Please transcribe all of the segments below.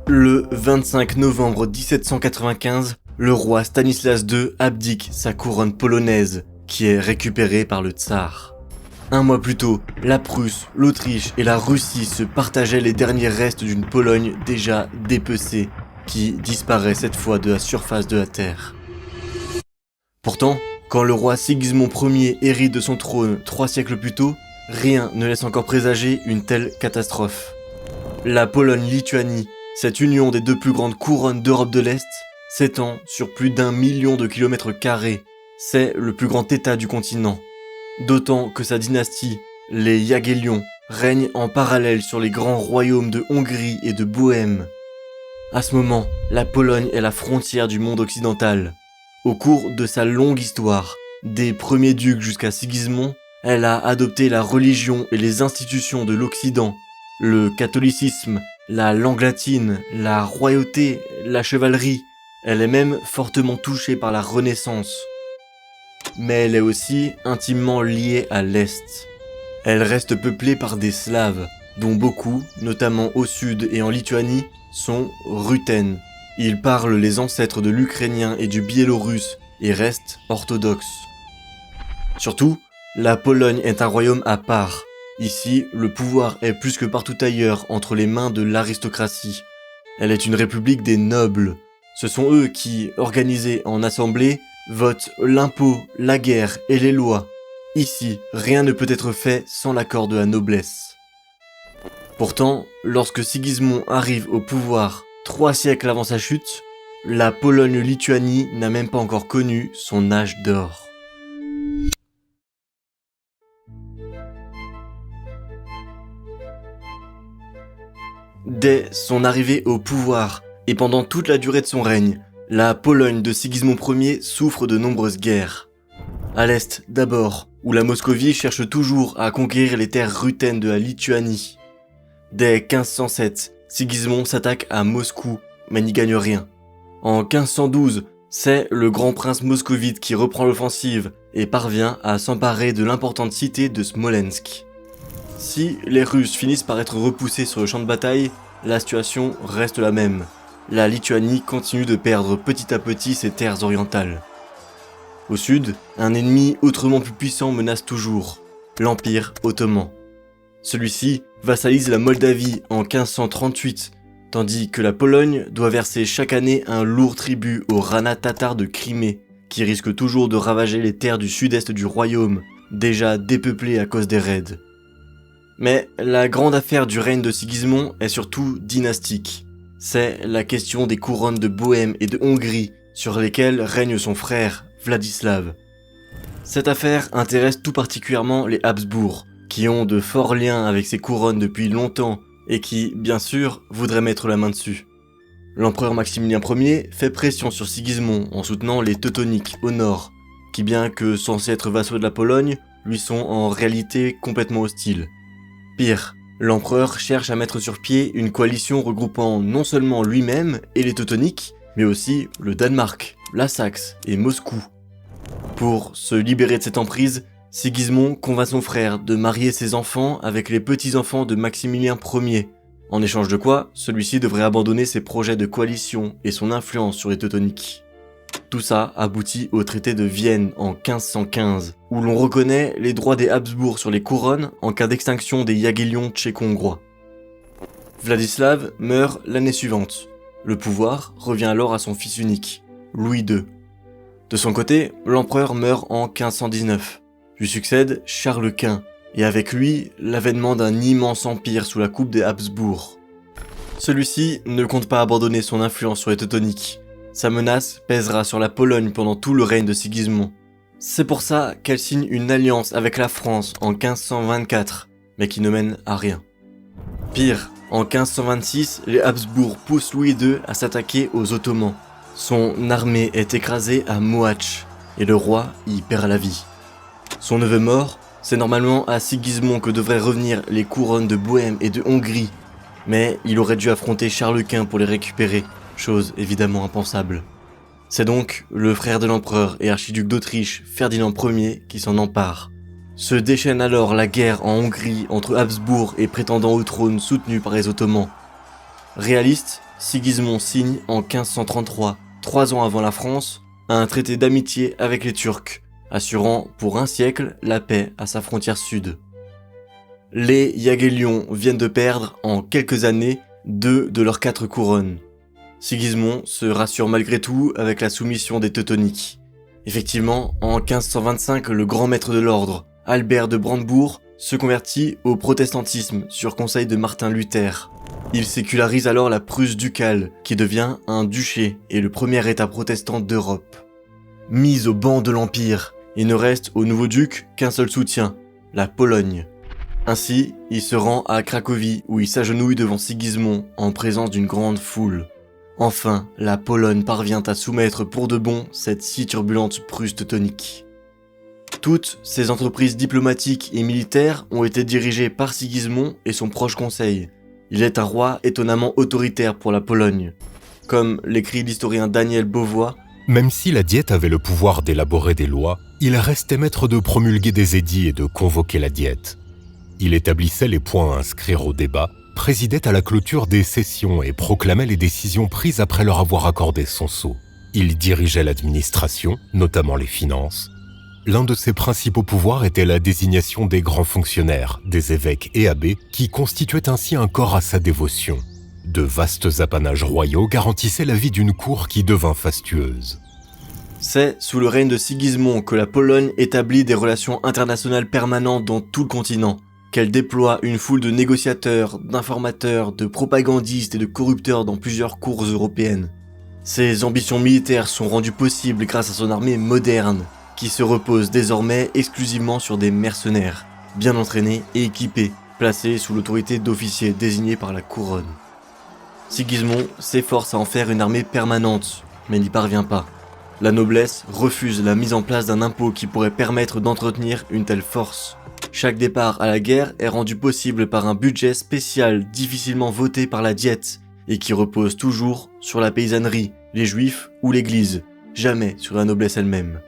Le 25 novembre 1795, le roi Stanislas II abdique sa couronne polonaise, qui est récupérée par le tsar. Un mois plus tôt, la Prusse, l'Autriche et la Russie se partageaient les derniers restes d'une Pologne déjà dépecée, qui disparaît cette fois de la surface de la Terre. Pourtant, quand le roi Sigismond Ier hérite de son trône 3 siècles plus tôt, rien ne laisse encore présager une telle catastrophe. La Pologne-Lituanie, cette union des deux plus grandes couronnes d'Europe de l'Est, s'étend sur plus d'1 million de kilomètres carrés. C'est le plus grand état du continent. D'autant que sa dynastie, les Jagellons, règne en parallèle sur les grands royaumes de Hongrie et de Bohême. À ce moment, la Pologne est la frontière du monde occidental. Au cours de sa longue histoire, des premiers ducs jusqu'à Sigismond, elle a adopté la religion et les institutions de l'Occident, le catholicisme, la langue latine, la royauté, la chevalerie. Elle est même fortement touchée par la Renaissance. Mais elle est aussi intimement liée à l'Est. Elle reste peuplée par des Slaves, dont beaucoup, notamment au sud et en Lituanie, sont rutènes. Ils parlent les ancêtres de l'ukrainien et du biélorusse et restent orthodoxes. Surtout, la Pologne est un royaume à part. Ici, le pouvoir est plus que partout ailleurs entre les mains de l'aristocratie. Elle est une république des nobles. Ce sont eux qui, organisés en assemblée, votent l'impôt, la guerre et les lois. Ici, rien ne peut être fait sans l'accord de la noblesse. Pourtant, lorsque Sigismond arrive au pouvoir 3 siècles avant sa chute, la Pologne-Lituanie n'a même pas encore connu son âge d'or. Dès son arrivée au pouvoir et pendant toute la durée de son règne, la Pologne de Sigismond Ier souffre de nombreuses guerres. À l'est d'abord, où la Moscovie cherche toujours à conquérir les terres rutènes de la Lituanie. Dès 1507, Sigismond s'attaque à Moscou, mais n'y gagne rien. En 1512, c'est le grand prince moscovite qui reprend l'offensive et parvient à s'emparer de l'importante cité de Smolensk. Si les Russes finissent par être repoussés sur le champ de bataille, la situation reste la même. La Lituanie continue de perdre petit à petit ses terres orientales. Au sud, un ennemi autrement plus puissant menace toujours, l'Empire ottoman. Celui-ci vassalise la Moldavie en 1538, tandis que la Pologne doit verser chaque année un lourd tribut aux Rana tatars de Crimée, qui risquent toujours de ravager les terres du sud-est du royaume, déjà dépeuplées à cause des raids. Mais la grande affaire du règne de Sigismond est surtout dynastique. C'est la question des couronnes de Bohême et de Hongrie, sur lesquelles règne son frère, Vladislav. Cette affaire intéresse tout particulièrement les Habsbourg, qui ont de forts liens avec ces couronnes depuis longtemps et qui, bien sûr, voudraient mettre la main dessus. L'empereur Maximilien Ier fait pression sur Sigismond en soutenant les Teutoniques au nord, qui bien que censés être vassaux de la Pologne, lui sont en réalité complètement hostiles. Pire, l'empereur cherche à mettre sur pied une coalition regroupant non seulement lui-même et les Teutoniques, mais aussi le Danemark, la Saxe et Moscou. Pour se libérer de cette emprise, Sigismond convainc son frère de marier ses enfants avec les petits-enfants de Maximilien Ier, en échange de quoi celui-ci devrait abandonner ses projets de coalition et son influence sur les Teutoniques. Tout ça aboutit au traité de Vienne en 1515, où l'on reconnaît les droits des Habsbourg sur les couronnes en cas d'extinction des Jagellons tchéco-hongrois. Vladislav meurt l'année suivante. Le pouvoir revient alors à son fils unique, Louis II. De son côté, l'empereur meurt en 1519. Lui succède Charles Quint, et avec lui, l'avènement d'un immense empire sous la coupe des Habsbourg. Celui-ci ne compte pas abandonner son influence sur les Teutoniques. Sa menace pèsera sur la Pologne pendant tout le règne de Sigismond. C'est pour ça qu'elle signe une alliance avec la France en 1524, mais qui ne mène à rien. Pire, en 1526, les Habsbourg poussent Louis II à s'attaquer aux Ottomans. Son armée est écrasée à Mohacs, et le roi y perd la vie. Son neveu mort, c'est normalement à Sigismond que devraient revenir les couronnes de Bohême et de Hongrie, mais il aurait dû affronter Charles Quint pour les récupérer, chose évidemment impensable. C'est donc le frère de l'empereur et archiduc d'Autriche, Ferdinand Ier, qui s'en empare. Se déchaîne alors la guerre en Hongrie entre Habsbourg et prétendants au trône soutenus par les Ottomans. Réaliste, Sigismond signe en 1533, 3 ans avant la France, un traité d'amitié avec les Turcs, assurant pour un siècle la paix à sa frontière sud. Les Jagiellons viennent de perdre, en quelques années, 2 de leurs 4 couronnes. Sigismond se rassure malgré tout avec la soumission des Teutoniques. Effectivement, en 1525, le grand maître de l'ordre, Albert de Brandebourg, se convertit au protestantisme sur conseil de Martin Luther. Il sécularise alors la Prusse ducale, qui devient un duché et le premier état protestant d'Europe. Mis au banc de l'Empire, il ne reste au nouveau duc qu'un seul soutien, la Pologne. Ainsi, il se rend à Cracovie où il s'agenouille devant Sigismond en présence d'une grande foule. Enfin, la Pologne parvient à soumettre pour de bon cette si turbulente Prusse teutonique. Toutes ces entreprises diplomatiques et militaires ont été dirigées par Sigismond et son proche conseil. Il est un roi étonnamment autoritaire pour la Pologne. Comme l'écrit l'historien Daniel Beauvois, même si la Diète avait le pouvoir d'élaborer des lois, il restait maître de promulguer des édits et de convoquer la Diète. Il établissait les points à inscrire au débat, présidait à la clôture des sessions et proclamait les décisions prises après leur avoir accordé son sceau. Il dirigeait l'administration, notamment les finances. L'un de ses principaux pouvoirs était la désignation des grands fonctionnaires, des évêques et abbés, qui constituaient ainsi un corps à sa dévotion. De vastes apanages royaux garantissaient la vie d'une cour qui devint fastueuse. C'est sous le règne de Sigismond que la Pologne établit des relations internationales permanentes dans tout le continent, qu'elle déploie une foule de négociateurs, d'informateurs, de propagandistes et de corrupteurs dans plusieurs cours européennes. Ses ambitions militaires sont rendues possibles grâce à son armée moderne, qui se repose désormais exclusivement sur des mercenaires, bien entraînés et équipés, placés sous l'autorité d'officiers désignés par la couronne. Sigismond s'efforce à en faire une armée permanente, mais n'y parvient pas. La noblesse refuse la mise en place d'un impôt qui pourrait permettre d'entretenir une telle force. Chaque départ à la guerre est rendu possible par un budget spécial difficilement voté par la Diète et qui repose toujours sur la paysannerie, les juifs ou l'église, jamais sur la noblesse elle-même.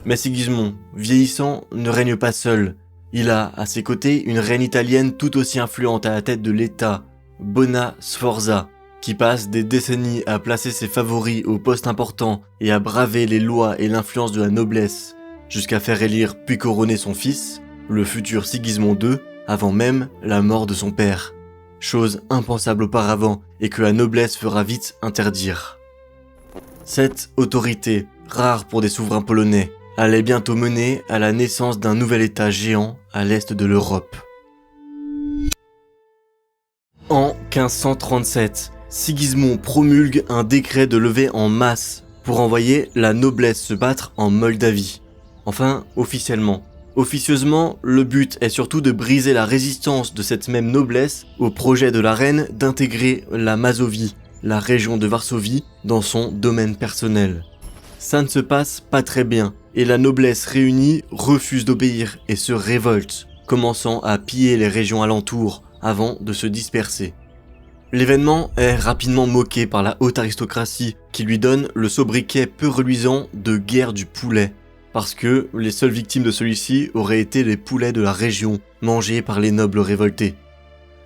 Mais Sigismond, vieillissant, ne règne pas seul. Il a à ses côtés une reine italienne tout aussi influente à la tête de l'État, Bona Sforza, qui passe des décennies à placer ses favoris aux postes importants et à braver les lois et l'influence de la noblesse, jusqu'à faire élire puis couronner son fils, le futur Sigismond II, avant même la mort de son père. Chose impensable auparavant et que la noblesse fera vite interdire. Cette autorité, rare pour des souverains polonais, allait bientôt mener à la naissance d'un nouvel État géant à l'est de l'Europe. En 1537, Sigismond promulgue un décret de levée en masse pour envoyer la noblesse se battre en Moldavie. Enfin, officiellement. Officieusement, le but est surtout de briser la résistance de cette même noblesse au projet de la reine d'intégrer la Mazovie, la région de Varsovie, dans son domaine personnel. Ça ne se passe pas très bien, et la noblesse réunie refuse d'obéir et se révolte, commençant à piller les régions alentours avant de se disperser. L'événement est rapidement moqué par la haute aristocratie qui lui donne le sobriquet peu reluisant de guerre du poulet, parce que les seules victimes de celui-ci auraient été les poulets de la région, mangés par les nobles révoltés.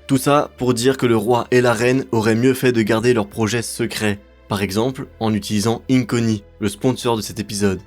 Tout ça pour dire que le roi et la reine auraient mieux fait de garder leur projet secret, par exemple en utilisant Inkoni, le sponsor de cet épisode.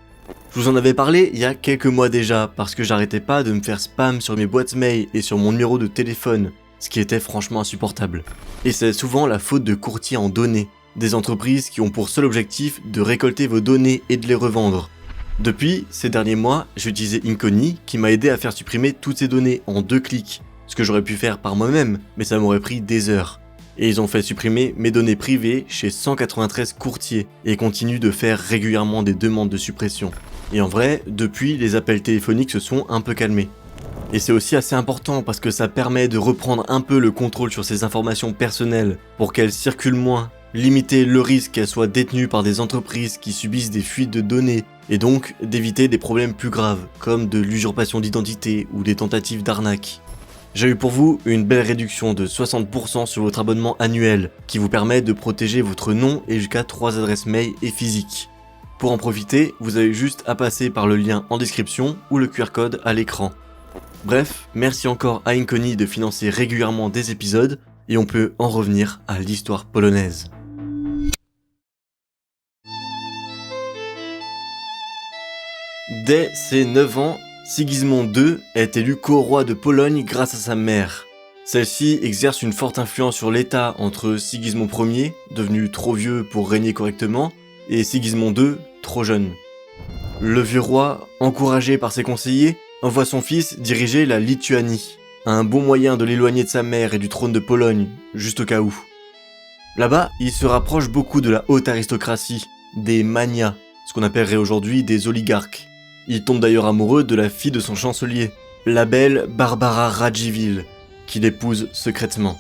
Je vous en avais parlé il y a quelques mois déjà, parce que j'arrêtais pas de me faire spam sur mes boîtes mail et sur mon numéro de téléphone, ce qui était franchement insupportable. Et c'est souvent la faute de courtiers en données, des entreprises qui ont pour seul objectif de récolter vos données et de les revendre. Depuis, ces derniers mois, j'ai utilisé Inkoni qui m'a aidé à faire supprimer toutes ces données en 2 clics, ce que j'aurais pu faire par moi-même, mais ça m'aurait pris des heures. Et ils ont fait supprimer mes données privées chez 193 courtiers et continuent de faire régulièrement des demandes de suppression. Et en vrai, depuis, les appels téléphoniques se sont un peu calmés. Et c'est aussi assez important parce que ça permet de reprendre un peu le contrôle sur ces informations personnelles pour qu'elles circulent moins, limiter le risque qu'elles soient détenues par des entreprises qui subissent des fuites de données et donc d'éviter des problèmes plus graves comme de l'usurpation d'identité ou des tentatives d'arnaque. J'ai eu pour vous une belle réduction de 60% sur votre abonnement annuel qui vous permet de protéger votre nom et jusqu'à 3 adresses mail et physiques. Pour en profiter, vous avez juste à passer par le lien en description ou le QR code à l'écran. Bref, merci encore à Inkoni de financer régulièrement des épisodes et on peut en revenir à l'histoire polonaise. Dès ses 9 ans, Sigismond II est élu co-roi de Pologne grâce à sa mère. Celle-ci exerce une forte influence sur l'État entre Sigismond Ier, devenu trop vieux pour régner correctement, et Sigismond II, trop jeune. Le vieux roi, encouragé par ses conseillers, envoie son fils diriger la Lituanie, un bon moyen de l'éloigner de sa mère et du trône de Pologne, juste au cas où. Là-bas, il se rapproche beaucoup de la haute aristocratie, des magnats, ce qu'on appellerait aujourd'hui des oligarques. Il tombe d'ailleurs amoureux de la fille de son chancelier, la belle Barbara Radziwiłł, qu'il épouse secrètement.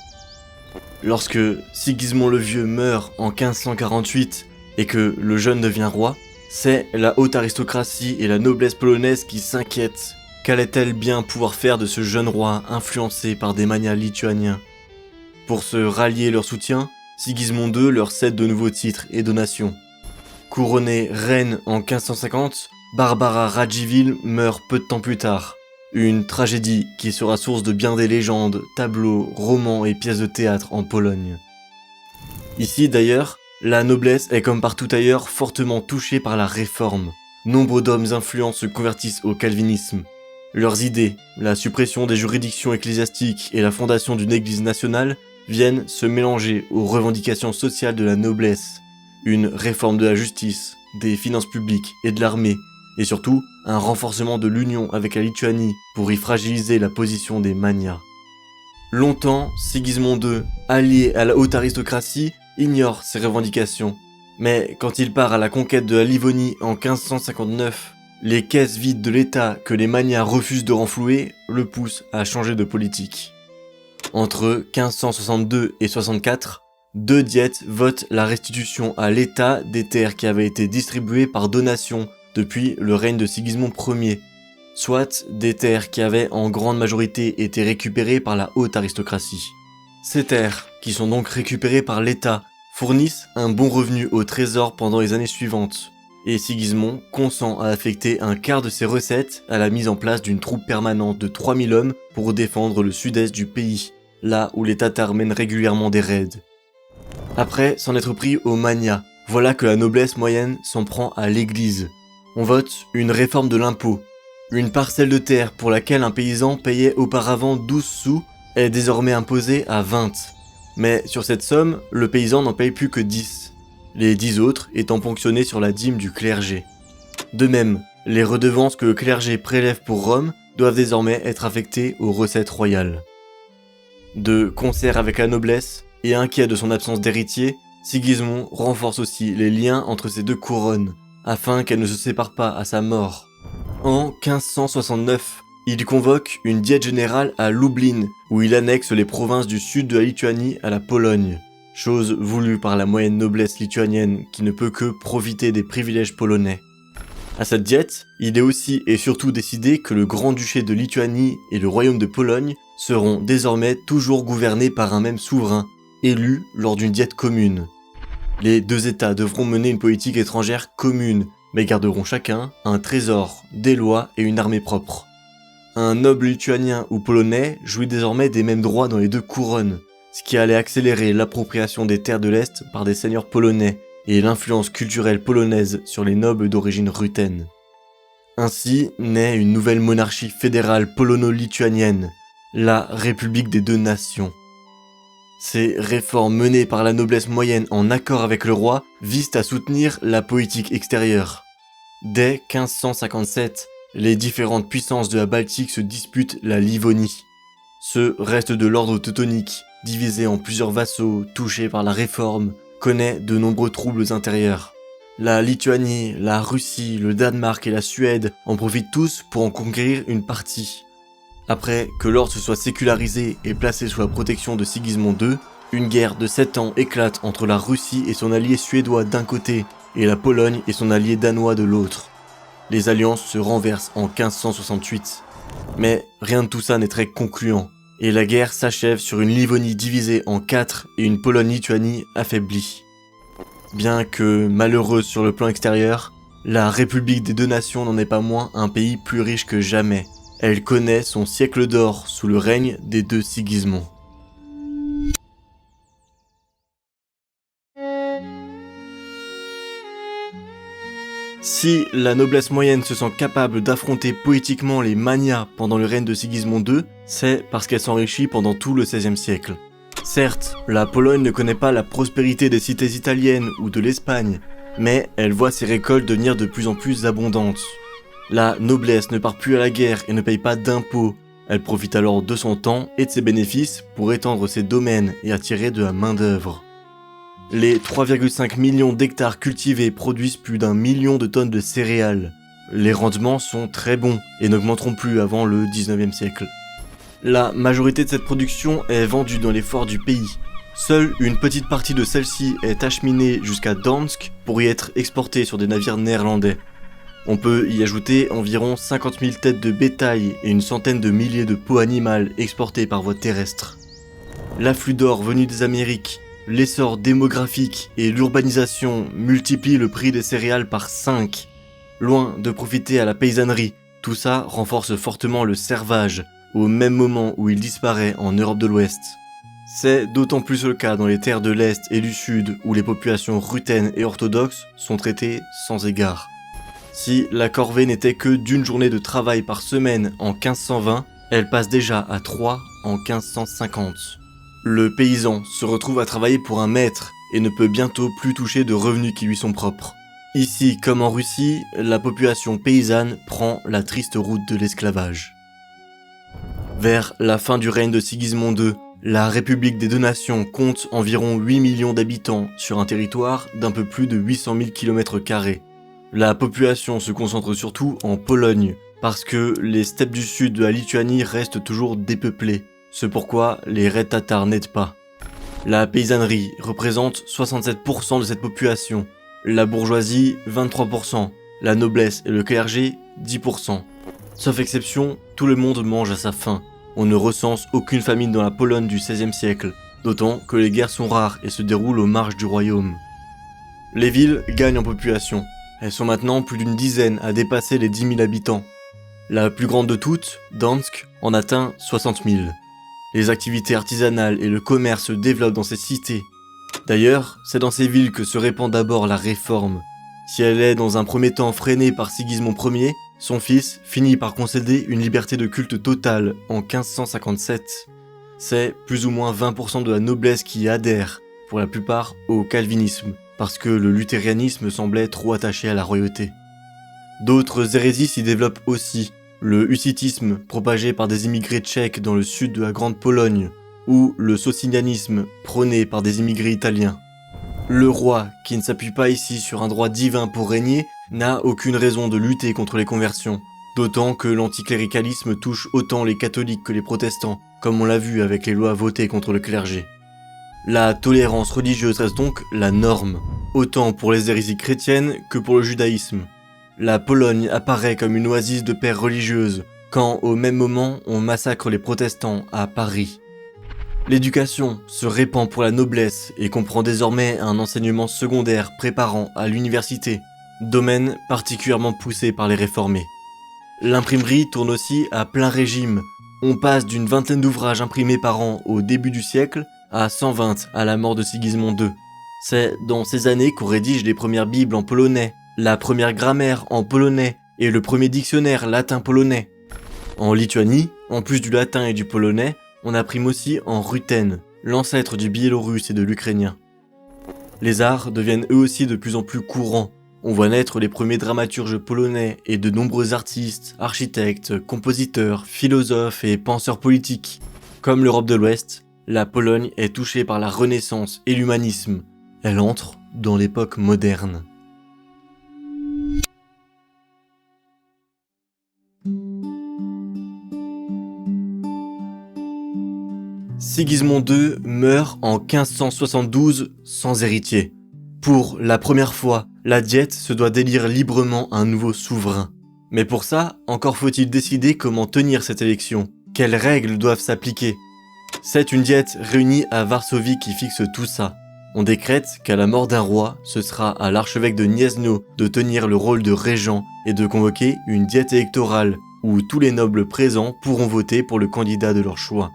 Lorsque Sigismond le Vieux meurt en 1548 et que le jeune devient roi, c'est la haute aristocratie et la noblesse polonaise qui s'inquiètent. Qu'allait-elle bien pouvoir faire de ce jeune roi influencé par des magnats lituaniens ? Pour se rallier leur soutien, Sigismond II leur cède de nouveaux titres et donations. Couronnée reine en 1550, Barbara Radziwiłł meurt peu de temps plus tard. Une tragédie qui sera source de bien des légendes, tableaux, romans et pièces de théâtre en Pologne. Ici d'ailleurs, la noblesse est comme partout ailleurs fortement touchée par la réforme. Nombre d'hommes influents se convertissent au calvinisme. Leurs idées, la suppression des juridictions ecclésiastiques et la fondation d'une église nationale viennent se mélanger aux revendications sociales de la noblesse. Une réforme de la justice, des finances publiques et de l'armée, et surtout un renforcement de l'union avec la Lituanie pour y fragiliser la position des magnats. Longtemps, Sigismond II, allié à la haute aristocratie, ignore ces revendications. Mais quand il part à la conquête de la Livonie en 1559, les caisses vides de l'État que les magnats refusent de renflouer le poussent à changer de politique. Entre 1562 et 64, deux diètes votent la restitution à l'État des terres qui avaient été distribuées par donation depuis le règne de Sigismond Ier, soit des terres qui avaient en grande majorité été récupérées par la haute aristocratie. Ces terres, qui sont donc récupérées par l'État, fournissent un bon revenu au trésor pendant les années suivantes, et Sigismond consent à affecter un quart de ses recettes à la mise en place d'une troupe permanente de 3000 hommes pour défendre le sud-est du pays, là où les Tatars mènent régulièrement des raids. Après s'en être pris aux magnats, voilà que la noblesse moyenne s'en prend à l'église. On vote une réforme de l'impôt. Une parcelle de terre pour laquelle un paysan payait auparavant 12 sous est désormais imposée à 20. Mais sur cette somme, le paysan n'en paye plus que 10. Les 10 autres étant ponctionnés sur la dîme du clergé. De même, les redevances que le clergé prélève pour Rome doivent désormais être affectées aux recettes royales. De concert avec la noblesse, et inquiet de son absence d'héritier, Sigismond renforce aussi les liens entre ces deux couronnes, afin qu'elles ne se séparent pas à sa mort. En 1569, il convoque une diète générale à Lublin, où il annexe les provinces du sud de la Lituanie à la Pologne, chose voulue par la moyenne noblesse lituanienne qui ne peut que profiter des privilèges polonais. À cette diète, il est aussi et surtout décidé que le Grand-Duché de Lituanie et le Royaume de Pologne seront désormais toujours gouvernés par un même souverain, élu lors d'une diète commune. Les deux États devront mener une politique étrangère commune, mais garderont chacun un trésor, des lois et une armée propre. Un noble lituanien ou polonais jouit désormais des mêmes droits dans les deux couronnes, ce qui allait accélérer l'appropriation des terres de l'Est par des seigneurs polonais et l'influence culturelle polonaise sur les nobles d'origine ruthène. Ainsi naît une nouvelle monarchie fédérale polono-lituanienne, la République des deux nations. Ces réformes menées par la noblesse moyenne en accord avec le roi visent à soutenir la politique extérieure. Dès 1557, les différentes puissances de la Baltique se disputent la Livonie. Ce reste de l'ordre teutonique, divisé en plusieurs vassaux touchés par la réforme, connaît de nombreux troubles intérieurs. La Lituanie, la Russie, le Danemark et la Suède en profitent tous pour en conquérir une partie. Après que l'ordre se soit sécularisé et placé sous la protection de Sigismond II, une guerre de 7 ans éclate entre la Russie et son allié suédois d'un côté et la Pologne et son allié danois de l'autre. Les alliances se renversent en 1568. Mais rien de tout ça n'est très concluant, et la guerre s'achève sur une Livonie divisée en 4 et une Pologne-Lituanie affaiblie. Bien que malheureuse sur le plan extérieur, la République des deux nations n'en est pas moins un pays plus riche que jamais. Elle connaît son siècle d'or sous le règne des deux Sigismond. Si la noblesse moyenne se sent capable d'affronter poétiquement les manias pendant le règne de Sigismond II, c'est parce qu'elle s'enrichit pendant tout le XVIe siècle. Certes, la Pologne ne connaît pas la prospérité des cités italiennes ou de l'Espagne, mais elle voit ses récoltes devenir de plus en plus abondantes. La noblesse ne part plus à la guerre et ne paye pas d'impôts. Elle profite alors de son temps et de ses bénéfices pour étendre ses domaines et attirer de la main-d'œuvre. Les 3,5 millions d'hectares cultivés produisent plus d'1 million de tonnes de céréales. Les rendements sont très bons et n'augmenteront plus avant le 19e siècle. La majorité de cette production est vendue dans les forts du pays. Seule une petite partie de celle-ci est acheminée jusqu'à Dansk pour y être exportée sur des navires néerlandais. On peut y ajouter environ 50 000 têtes de bétail et une centaine de milliers de peaux animales exportées par voie terrestre. L'afflux d'or venu des Amériques, l'essor démographique et l'urbanisation multiplient le prix des céréales par 5. Loin de profiter à la paysannerie, tout ça renforce fortement le servage, au même moment où il disparaît en Europe de l'Ouest. C'est d'autant plus le cas dans les terres de l'Est et du Sud où les populations ruthènes et orthodoxes sont traitées sans égard. Si la corvée n'était que d'une journée de travail par semaine en 1520, elle passe déjà à 3 en 1550. Le paysan se retrouve à travailler pour un maître et ne peut bientôt plus toucher de revenus qui lui sont propres. Ici, comme en Russie, la population paysanne prend la triste route de l'esclavage. Vers la fin du règne de Sigismond II, la République des Deux Nations compte environ 8 millions d'habitants sur un territoire d'un peu plus de 800 000 km². La population se concentre surtout en Pologne, parce que les steppes du sud de la Lituanie restent toujours dépeuplées. C'est pourquoi les raids tatars n'aident pas. La paysannerie représente 67% de cette population, la bourgeoisie 23%, la noblesse et le clergé 10%. Sauf exception, tout le monde mange à sa faim. On ne recense aucune famine dans la Pologne du XVIe siècle, d'autant que les guerres sont rares et se déroulent aux marges du royaume. Les villes gagnent en population. Elles sont maintenant plus d'une dizaine à dépasser les 10 000 habitants. La plus grande de toutes, Dansk, en atteint 60 000. Les activités artisanales et le commerce se développent dans ces cités. D'ailleurs, c'est dans ces villes que se répand d'abord la réforme. Si elle est dans un premier temps freinée par Sigismond Ier, son fils finit par concéder une liberté de culte totale en 1557. C'est plus ou moins 20% de la noblesse qui y adhère, pour la plupart au calvinisme, parce que le luthérianisme semblait trop attaché à la royauté. D'autres hérésies s'y développent aussi. Le hussitisme, propagé par des immigrés tchèques dans le sud de la Grande Pologne, ou le socinianisme, prôné par des immigrés italiens. Le roi, qui ne s'appuie pas ici sur un droit divin pour régner, n'a aucune raison de lutter contre les conversions, d'autant que l'anticléricalisme touche autant les catholiques que les protestants, comme on l'a vu avec les lois votées contre le clergé. La tolérance religieuse reste donc la norme, autant pour les hérésies chrétiennes que pour le judaïsme. La Pologne apparaît comme une oasis de paix religieuse, quand au même moment on massacre les protestants à Paris. L'éducation se répand pour la noblesse et comprend désormais un enseignement secondaire préparant à l'université, domaine particulièrement poussé par les réformés. L'imprimerie tourne aussi à plein régime. On passe d'une 20aine d'ouvrages imprimés par an au début du siècle à 120 à la mort de Sigismond II. C'est dans ces années qu'on rédige les premières bibles en polonais, la première grammaire en polonais et le premier dictionnaire latin-polonais. En Lituanie, en plus du latin et du polonais, on imprime aussi en ruthène, l'ancêtre du biélorusse et de l'ukrainien. Les arts deviennent eux aussi de plus en plus courants. On voit naître les premiers dramaturges polonais et de nombreux artistes, architectes, compositeurs, philosophes et penseurs politiques. Comme l'Europe de l'Ouest, la Pologne est touchée par la Renaissance et l'humanisme. Elle entre dans l'époque moderne. Sigismond II meurt en 1572 sans héritier. Pour la première fois, la Diète se doit d'élire librement un nouveau souverain. Mais pour ça, encore faut-il décider comment tenir cette élection. Quelles règles doivent s'appliquer? C'est une Diète réunie à Varsovie qui fixe tout ça. On décrète qu'à la mort d'un roi, ce sera à l'archevêque de Gniezno de tenir le rôle de régent et de convoquer une Diète électorale où tous les nobles présents pourront voter pour le candidat de leur choix.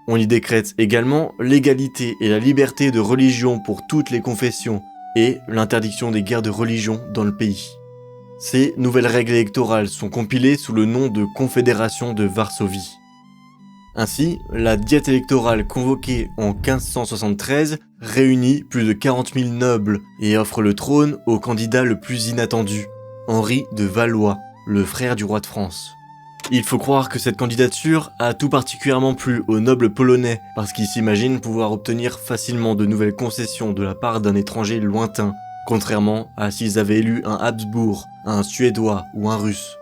On y décrète également l'égalité et la liberté de religion pour toutes les confessions et l'interdiction des guerres de religion dans le pays. Ces nouvelles règles électorales sont compilées sous le nom de Confédération de Varsovie. Ainsi, la diète électorale convoquée en 1573 réunit plus de 40 000 nobles et offre le trône au candidat le plus inattendu, Henri de Valois, le frère du roi de France. Il faut croire que cette candidature a tout particulièrement plu aux nobles polonais parce qu'ils s'imaginent pouvoir obtenir facilement de nouvelles concessions de la part d'un étranger lointain, contrairement à s'ils avaient élu un Habsbourg, un Suédois ou un Russe.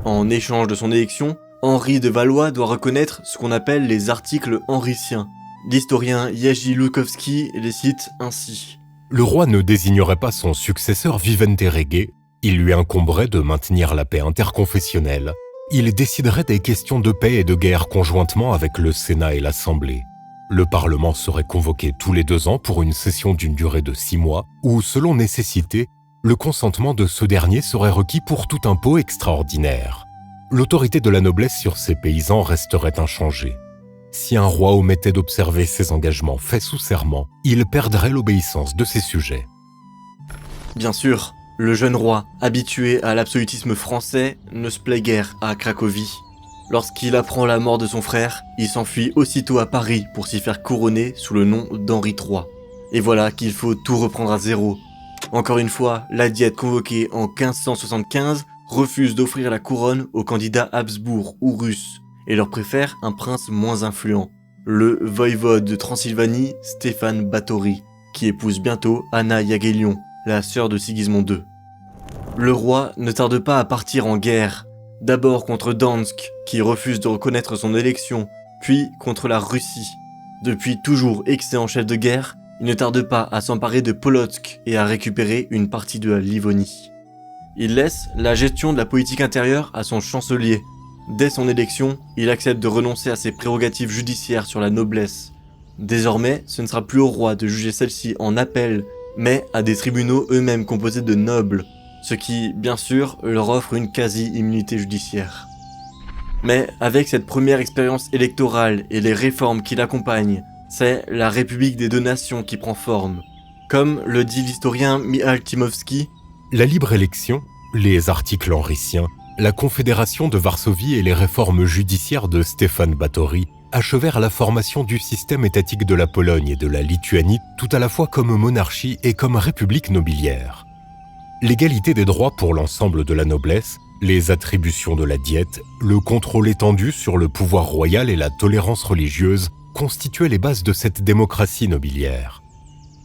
En échange de son élection, Henri de Valois doit reconnaître ce qu'on appelle les articles henriciens. L'historien Jerzy Lukowski les cite ainsi. Le roi ne désignerait pas son successeur vivente rege, il lui incomberait de maintenir la paix interconfessionnelle. Il déciderait des questions de paix et de guerre conjointement avec le Sénat et l'Assemblée. Le Parlement serait convoqué tous les 2 ans pour une session d'une durée de 6 mois, où, selon nécessité, le consentement de ce dernier serait requis pour tout impôt extraordinaire. L'autorité de la noblesse sur ces paysans resterait inchangée. Si un roi omettait d'observer ses engagements faits sous serment, il perdrait l'obéissance de ses sujets. Bien sûr, le jeune roi, habitué à l'absolutisme français, ne se plaît guère à Cracovie. Lorsqu'il apprend la mort de son frère, il s'enfuit aussitôt à Paris pour s'y faire couronner sous le nom d'Henri III. Et voilà qu'il faut tout reprendre à zéro. Encore une fois, la diète convoquée en 1575 refuse d'offrir la couronne aux candidats Habsbourg ou russes et leur préfère un prince moins influent, le voïvode de Transylvanie Stéphane Báthory, qui épouse bientôt Anna Jagellon, la sœur de Sigismond II. Le roi ne tarde pas à partir en guerre, d'abord contre Dansk, qui refuse de reconnaître son élection, puis contre la Russie. Depuis toujours excellent chef de guerre, il ne tarde pas à s'emparer de Polotsk et à récupérer une partie de la Livonie. Il laisse la gestion de la politique intérieure à son chancelier. Dès son élection, il accepte de renoncer à ses prérogatives judiciaires sur la noblesse. Désormais, ce ne sera plus au roi de juger celle-ci en appel, mais à des tribunaux eux-mêmes composés de nobles, ce qui, bien sûr, leur offre une quasi-immunité judiciaire. Mais avec cette première expérience électorale et les réformes qui l'accompagnent, c'est la République des 2 nations qui prend forme. Comme le dit l'historien Michał Timowski, la libre élection, les articles henriciens, la Confédération de Varsovie et les réformes judiciaires de Stéphane Báthory achevèrent la formation du système étatique de la Pologne et de la Lituanie tout à la fois comme monarchie et comme république nobiliaire. L'égalité des droits pour l'ensemble de la noblesse, les attributions de la diète, le contrôle étendu sur le pouvoir royal et la tolérance religieuse constituaient les bases de cette démocratie nobiliaire.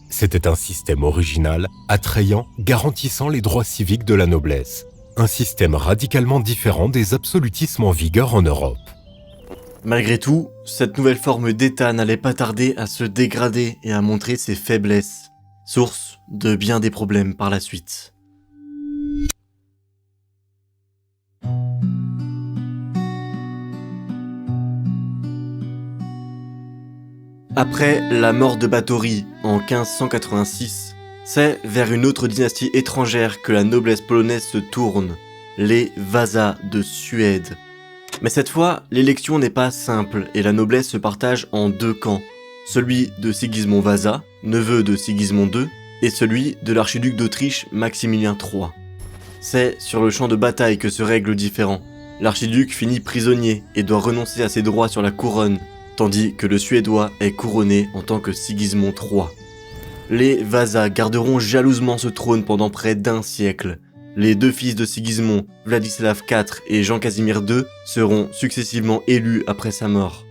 C'était un système original, attrayant, garantissant les droits civiques de la noblesse. Un système radicalement différent des absolutismes en vigueur en Europe. Malgré tout, cette nouvelle forme d'État n'allait pas tarder à se dégrader et à montrer ses faiblesses, source de bien des problèmes par la suite. Après la mort de Báthory en 1586, c'est vers une autre dynastie étrangère que la noblesse polonaise se tourne, les Wasa de Suède. Mais cette fois, l'élection n'est pas simple et la noblesse se partage en 2 camps, celui de Sigismond Wasa, neveu de Sigismond II, et celui de l'archiduc d'Autriche Maximilien III. C'est sur le champ de bataille que se règle le différend. L'archiduc finit prisonnier et doit renoncer à ses droits sur la couronne, tandis que le Suédois est couronné en tant que Sigismond III. Les Wasa garderont jalousement ce trône pendant près d'1 siècle. Les 2 fils de Sigismond, Vladislav IV et Jean-Casimir II, seront successivement élus après sa mort.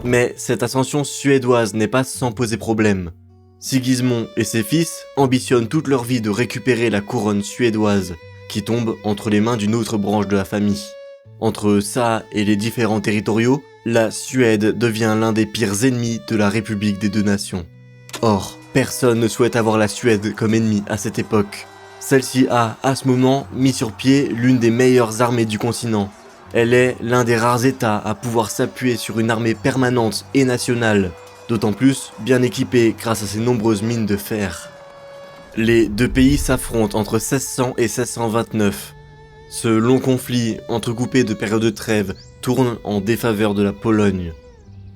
Mais cette ascension suédoise n'est pas sans poser problème. Sigismond et ses fils ambitionnent toute leur vie de récupérer la couronne suédoise, qui tombe entre les mains d'une autre branche de la famille. Entre ça et les différents territoriaux, la Suède devient l'un des pires ennemis de la République des 2 nations. Or, personne ne souhaite avoir la Suède comme ennemie à cette époque. Celle-ci a, à ce moment, mis sur pied l'une des meilleures armées du continent. Elle est l'un des rares États à pouvoir s'appuyer sur une armée permanente et nationale, d'autant plus bien équipée grâce à ses nombreuses mines de fer. Les 2 pays s'affrontent entre 1600 et 1629. Ce long conflit, entrecoupé de périodes de trêve, tourne en défaveur de la Pologne.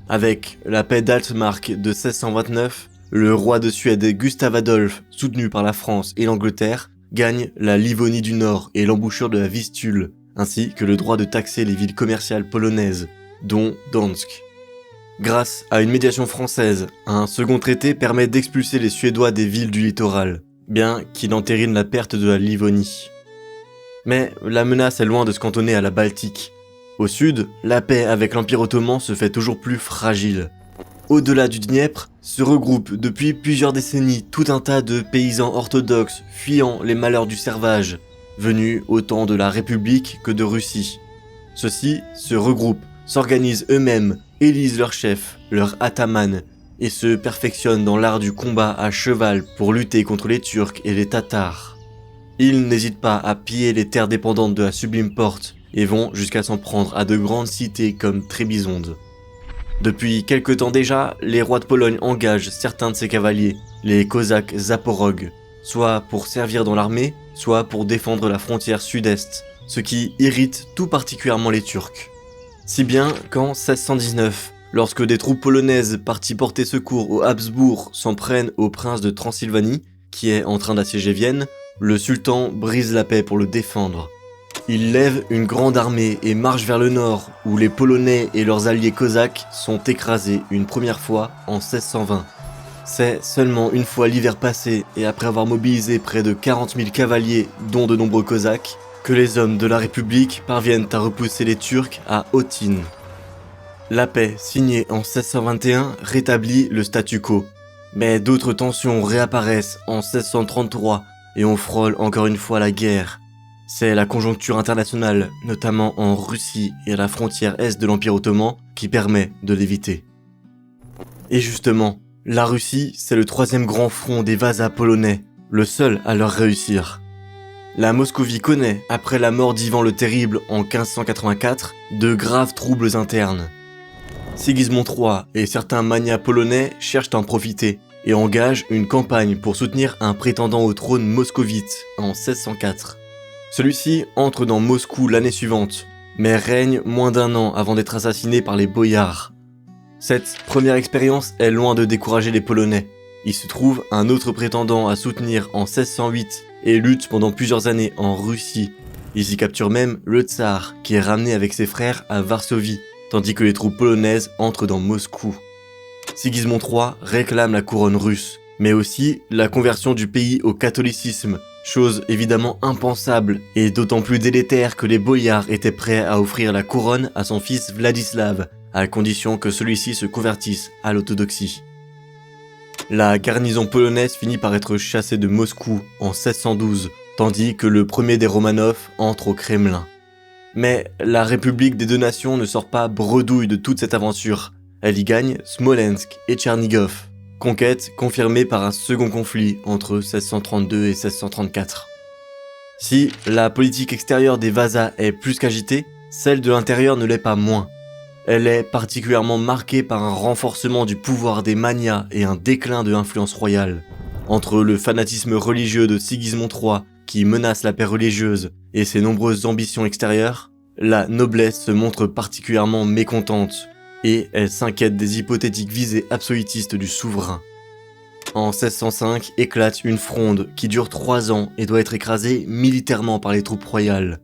Avec la paix d'Altmark de 1629, le roi de Suède Gustave Adolphe, soutenu par la France et l'Angleterre, gagnent la Livonie du Nord et l'embouchure de la Vistule, ainsi que le droit de taxer les villes commerciales polonaises, dont Dansk. Grâce à une médiation française, un second traité permet d'expulser les Suédois des villes du littoral, bien qu'il entérine la perte de la Livonie. Mais la menace est loin de se cantonner à la Baltique. Au sud, la paix avec l'Empire ottoman se fait toujours plus fragile. Au-delà du Dniepr, se regroupent depuis plusieurs décennies tout un tas de paysans orthodoxes fuyant les malheurs du servage, venus autant de la République que de Russie. Ceux-ci se regroupent, s'organisent eux-mêmes, élisent leur chef, leur ataman, et se perfectionnent dans l'art du combat à cheval pour lutter contre les Turcs et les Tatars. Ils n'hésitent pas à piller les terres dépendantes de la Sublime Porte et vont jusqu'à s'en prendre à de grandes cités comme Trébizonde. Depuis quelque temps déjà, les rois de Pologne engagent certains de ces cavaliers, les Cosaques Zaporog, soit pour servir dans l'armée, soit pour défendre la frontière sud-est, ce qui irrite tout particulièrement les Turcs. Si bien qu'en 1619, lorsque des troupes polonaises parties porter secours aux Habsbourg s'en prennent au prince de Transylvanie, qui est en train d'assiéger Vienne, le sultan brise la paix pour le défendre. Il lève une grande armée et marche vers le nord, où les Polonais et leurs alliés cosaques sont écrasés une première fois en 1620. C'est seulement une fois l'hiver passé et après avoir mobilisé près de 40 000 cavaliers, dont de nombreux cosaques, que les hommes de la République parviennent à repousser les Turcs à Otyn. La paix, signée en 1621, rétablit le statu quo. Mais d'autres tensions réapparaissent en 1633 et on frôle encore une fois la guerre. C'est la conjoncture internationale, notamment en Russie et à la frontière est de l'Empire ottoman, qui permet de l'éviter. Et justement, la Russie, c'est le troisième grand front des vasas polonais, le seul à leur réussir. La Moscovie connaît, après la mort d'Ivan le Terrible en 1584, de graves troubles internes. Sigismond III et certains magnats polonais cherchent à en profiter et engagent une campagne pour soutenir un prétendant au trône moscovite en 1604. Celui-ci entre dans Moscou l'année suivante, mais règne moins d'un an avant d'être assassiné par les boïards. Cette première expérience est loin de décourager les Polonais. Il se trouve un autre prétendant à soutenir en 1608 et lutte pendant plusieurs années en Russie. Ils y capturent même le tsar, qui est ramené avec ses frères à Varsovie, tandis que les troupes polonaises entrent dans Moscou. Sigismond III réclame la couronne russe, mais aussi la conversion du pays au catholicisme, chose évidemment impensable et d'autant plus délétère que les boïards étaient prêts à offrir la couronne à son fils Vladislav, à condition que celui-ci se convertisse à l'orthodoxie. La garnison polonaise finit par être chassée de Moscou en 1612, tandis que le premier des Romanov entre au Kremlin. Mais la République des deux nations ne sort pas bredouille de toute cette aventure. Elle y gagne Smolensk et Tchernigov. Conquête confirmée par un second conflit entre 1632 et 1634. Si la politique extérieure des vasas est plus qu'agitée, celle de l'intérieur ne l'est pas moins. Elle est particulièrement marquée par un renforcement du pouvoir des magnats et un déclin de l'influence royale. Entre le fanatisme religieux de Sigismond III, qui menace la paix religieuse, et ses nombreuses ambitions extérieures, la noblesse se montre particulièrement mécontente, et elle s'inquiète des hypothétiques visées absolutistes du souverain. En 1605 éclate une fronde qui dure 3 ans et doit être écrasée militairement par les troupes royales.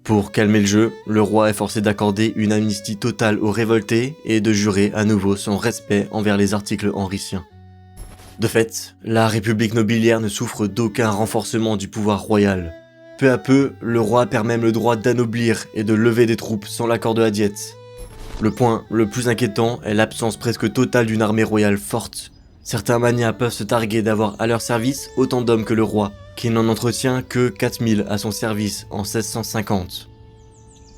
Pour calmer le jeu, le roi est forcé d'accorder une amnistie totale aux révoltés et de jurer à nouveau son respect envers les articles henriciens. De fait, la République nobiliaire ne souffre d'aucun renforcement du pouvoir royal. Peu à peu, le roi perd même le droit d'anoblir et de lever des troupes sans l'accord de la Diète. Le point le plus inquiétant est l'absence presque totale d'une armée royale forte. Certains magnats peuvent se targuer d'avoir à leur service autant d'hommes que le roi, qui n'en entretient que 4000 à son service en 1650.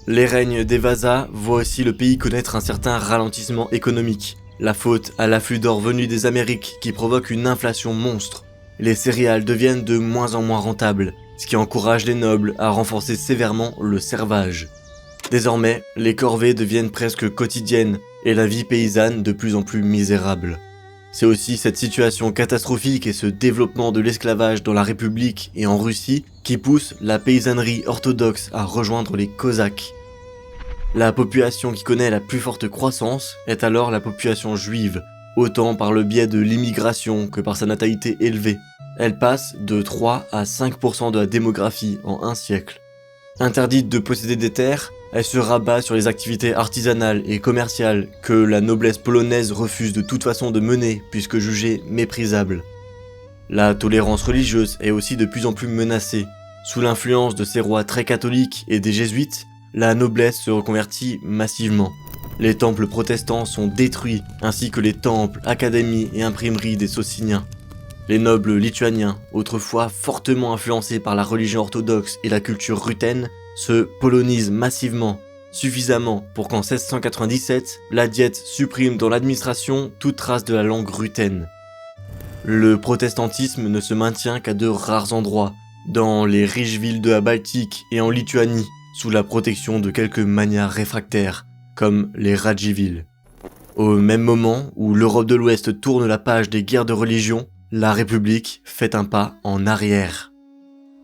Les règnes des vasas voient aussi le pays connaître un certain ralentissement économique, la faute à l'afflux d'or venu des Amériques qui provoque une inflation monstre. Les céréales deviennent de moins en moins rentables, ce qui encourage les nobles à renforcer sévèrement le servage. Désormais, les corvées deviennent presque quotidiennes et la vie paysanne de plus en plus misérable. C'est aussi cette situation catastrophique et ce développement de l'esclavage dans la République et en Russie qui pousse la paysannerie orthodoxe à rejoindre les Cosaques. La population qui connaît la plus forte croissance est alors la population juive, autant par le biais de l'immigration que par sa natalité élevée. Elle passe de 3 à 5% de la démographie en un siècle. Interdite de posséder des terres, elle se rabat sur les activités artisanales et commerciales que la noblesse polonaise refuse de toute façon de mener puisque jugée méprisable. La tolérance religieuse est aussi de plus en plus menacée. Sous l'influence de ces rois très catholiques et des jésuites, la noblesse se reconvertit massivement. Les temples protestants sont détruits, ainsi que les temples, académies et imprimeries des Sociniens. Les nobles lituaniens, autrefois fortement influencés par la religion orthodoxe et la culture ruthène, se polonisent massivement, suffisamment pour qu'en 1697, la Diète supprime dans l'administration toute trace de la langue ruthène. Le protestantisme ne se maintient qu'à de rares endroits, dans les riches villes de la Baltique et en Lituanie, sous la protection de quelques manias réfractaires, comme les Radziwiłł. Au même moment où l'Europe de l'Ouest tourne la page des guerres de religion, la République fait un pas en arrière.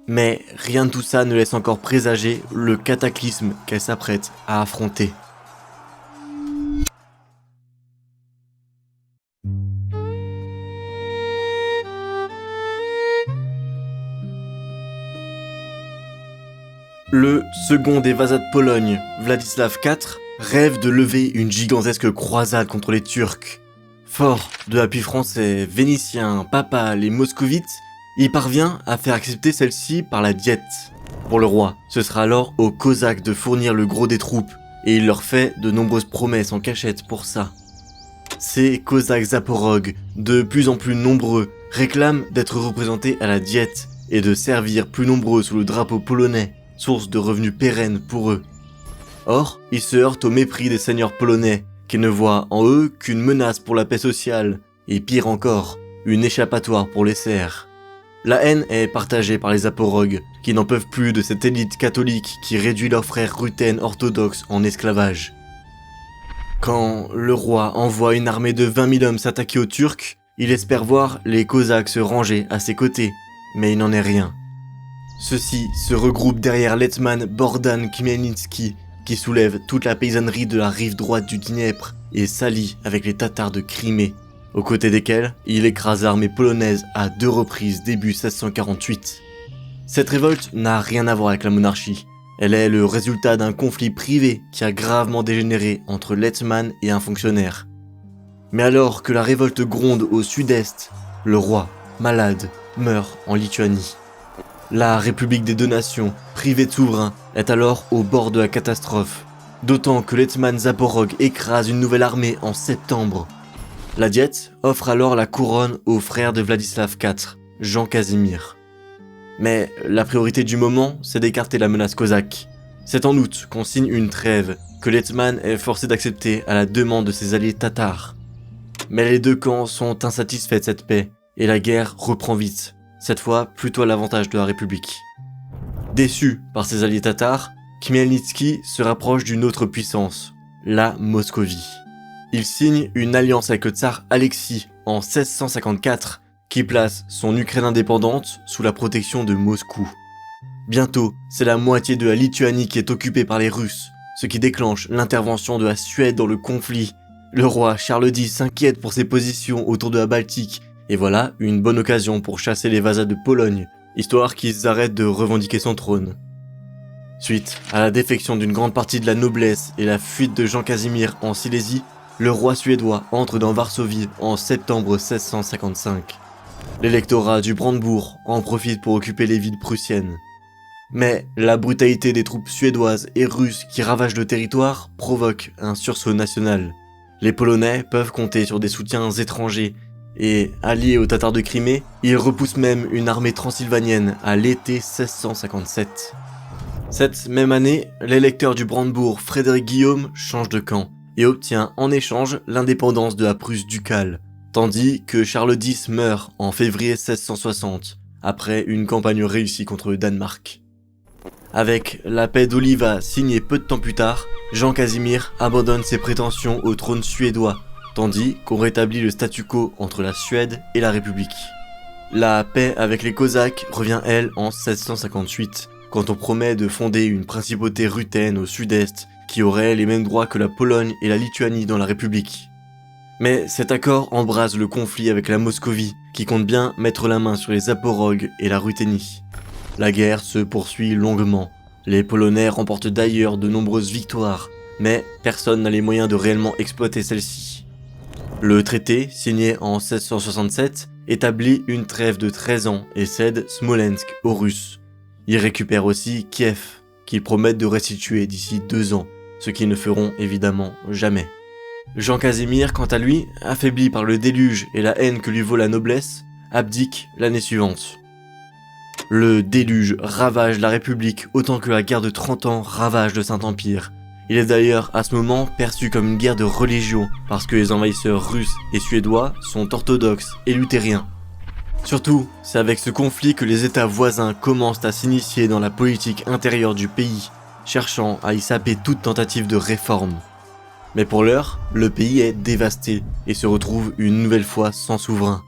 Mais rien de tout ça ne laisse encore présager le cataclysme qu'elle s'apprête à affronter. Le second des Vazas de Pologne, Władysław IV, rêve de lever une gigantesque croisade contre les Turcs. Fort de l'appui français, vénitien, papal et moscovite, il parvient à faire accepter celle-ci par la Diète. Pour le roi, ce sera alors aux Cosaques de fournir le gros des troupes, et il leur fait de nombreuses promesses en cachette pour ça. Ces Cosaques zaporogues, de plus en plus nombreux, réclament d'être représentés à la Diète et de servir plus nombreux sous le drapeau polonais, source de revenus pérennes pour eux. Or, ils se heurtent au mépris des seigneurs polonais, qui ne voient en eux qu'une menace pour la paix sociale, et pire encore, une échappatoire pour les serfs. La haine est partagée par les zaporogues, qui n'en peuvent plus de cette élite catholique qui réduit leurs frères ruthènes orthodoxes en esclavage. Quand le roi envoie une armée de 20 000 hommes s'attaquer aux Turcs, il espère voir les Cosaques se ranger à ses côtés, mais il n'en est rien. Ceux-ci se regroupent derrière l'hetman Bogdan Khmelnytsky, qui soulève toute la paysannerie de la rive droite du Dniepr et s'allie avec les Tatars de Crimée, aux côtés desquels il écrase l'armée polonaise à 2 reprises début 1648. Cette révolte n'a rien à voir avec la monarchie. Elle est le résultat d'un conflit privé qui a gravement dégénéré entre l'hetman et un fonctionnaire. Mais alors que la révolte gronde au sud-est, le roi, malade, meurt en Lituanie. La République des deux nations, privée de souverain, est alors au bord de la catastrophe, d'autant que l'hetman Zaporog écrase une nouvelle armée en septembre. La Diète offre alors la couronne au frère de Władysław IV, Jean Casimir. Mais la priorité du moment, c'est d'écarter la menace cosaque. C'est en août qu'on signe une trêve, que l'hetman est forcé d'accepter à la demande de ses alliés tatars. Mais les deux camps sont insatisfaits de cette paix, et la guerre reprend vite. Cette fois plutôt à l'avantage de la République. Déçu par ses alliés tatars, Khmelnytsky se rapproche d'une autre puissance, la Moscovie. Il signe une alliance avec le tsar Alexis en 1654 qui place son Ukraine indépendante sous la protection de Moscou. Bientôt, c'est la moitié de la Lituanie qui est occupée par les Russes, ce qui déclenche l'intervention de la Suède dans le conflit. Le roi Charles X s'inquiète pour ses positions autour de la Baltique. Et voilà une bonne occasion pour chasser les Vazas de Pologne, histoire qu'ils arrêtent de revendiquer son trône. Suite à la défection d'une grande partie de la noblesse et la fuite de Jean Casimir en Silésie, le roi suédois entre dans Varsovie en septembre 1655. L'électorat du Brandebourg en profite pour occuper les villes prussiennes. Mais la brutalité des troupes suédoises et russes qui ravagent le territoire provoque un sursaut national. Les Polonais peuvent compter sur des soutiens étrangers, et, alliés aux Tatars de Crimée, ils repoussent même une armée transylvanienne à l'été 1657. Cette même année, l'électeur du Brandebourg Frédéric Guillaume change de camp et obtient en échange l'indépendance de la Prusse ducale, tandis que Charles X meurt en février 1660, après une campagne réussie contre le Danemark. Avec la paix d'Oliva signée peu de temps plus tard, Jean Casimir abandonne ses prétentions au trône suédois, tandis qu'on rétablit le statu quo entre la Suède et la République. La paix avec les Cosaques revient elle en 1658, quand on promet de fonder une principauté ruthène au sud-est qui aurait les mêmes droits que la Pologne et la Lituanie dans la République. Mais cet accord embrase le conflit avec la Moscovie, qui compte bien mettre la main sur les Zaporogues et la Ruthénie. La guerre se poursuit longuement. Les Polonais remportent d'ailleurs de nombreuses victoires, mais personne n'a les moyens de réellement exploiter celles-ci. Le traité, signé en 1667, établit une trêve de 13 ans et cède Smolensk aux Russes. Ils récupèrent aussi Kiev, qu'ils promettent de restituer d'ici 2 ans, ce qu'ils ne feront évidemment jamais. Jean Casimir, quant à lui, affaibli par le déluge et la haine que lui vaut la noblesse, abdique l'année suivante. Le déluge ravage la République autant que la guerre de 30 ans ravage le Saint-Empire. Il est d'ailleurs à ce moment perçu comme une guerre de religion parce que les envahisseurs russes et suédois sont orthodoxes et luthériens. Surtout, c'est avec ce conflit que les États voisins commencent à s'initier dans la politique intérieure du pays, cherchant à y saper toute tentative de réforme. Mais pour l'heure, le pays est dévasté et se retrouve une nouvelle fois sans souverain.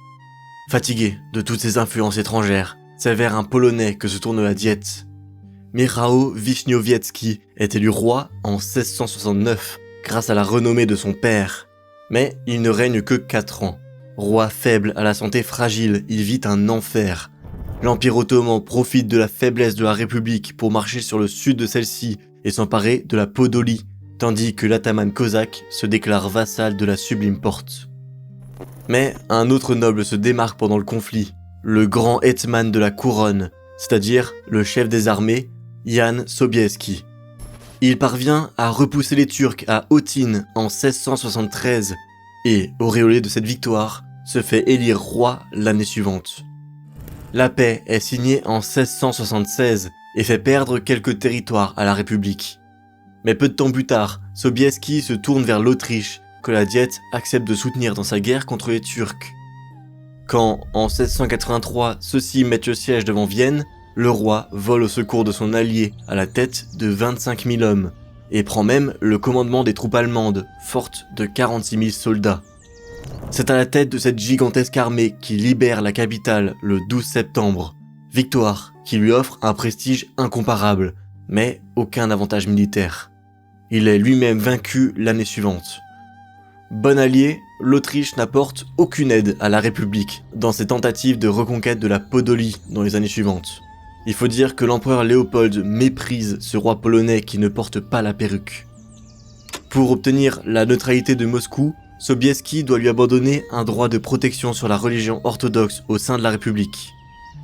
Fatigué de toutes ces influences étrangères, c'est vers un Polonais que se tourne la Diète. Michał Wiśniowiecki est élu roi en 1669 grâce à la renommée de son père. Mais il ne règne que 4 ans. Roi faible à la santé fragile, il vit un enfer. L'Empire ottoman profite de la faiblesse de la République pour marcher sur le sud de celle-ci et s'emparer de la Podolie, tandis que l'ataman cosaque se déclare vassal de la Sublime Porte. Mais un autre noble se démarque pendant le conflit, le grand hetman de la couronne, c'est-à-dire le chef des armées, Jan Sobieski. Il parvient à repousser les Turcs à Otyn en 1673 et, auréolé de cette victoire, se fait élire roi l'année suivante. La paix est signée en 1676 et fait perdre quelques territoires à la République. Mais peu de temps plus tard, Sobieski se tourne vers l'Autriche, que la Diète accepte de soutenir dans sa guerre contre les Turcs. Quand, en 1683, ceux-ci mettent le siège devant Vienne, le roi vole au secours de son allié à la tête de 25 000 hommes, et prend même le commandement des troupes allemandes, fortes de 46 000 soldats. C'est à la tête de cette gigantesque armée qui libère la capitale le 12 septembre, victoire qui lui offre un prestige incomparable, mais aucun avantage militaire. Il est lui-même vaincu l'année suivante. Bon allié, l'Autriche n'apporte aucune aide à la République dans ses tentatives de reconquête de la Podolie dans les années suivantes. Il faut dire que l'empereur Léopold méprise ce roi polonais qui ne porte pas la perruque. Pour obtenir la neutralité de Moscou, Sobieski doit lui abandonner un droit de protection sur la religion orthodoxe au sein de la République.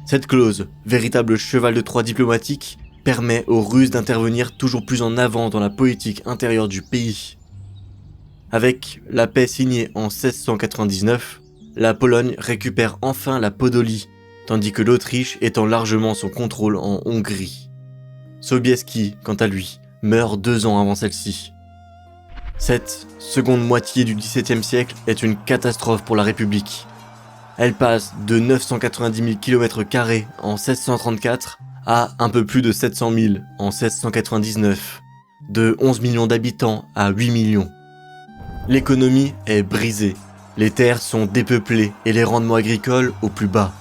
Cette clause, véritable cheval de Troie diplomatique, permet aux Russes d'intervenir toujours plus en avant dans la politique intérieure du pays. Avec la paix signée en 1699, la Pologne récupère enfin la Podolie, tandis que l'Autriche étend largement son contrôle en Hongrie. Sobieski, quant à lui, meurt 2 ans avant celle-ci. Cette seconde moitié du XVIIe siècle est une catastrophe pour la République. Elle passe de 990 000 km² en 1634 à un peu plus de 700 000 en 1699, de 11 millions d'habitants à 8 millions. L'économie est brisée, les terres sont dépeuplées et les rendements agricoles au plus bas.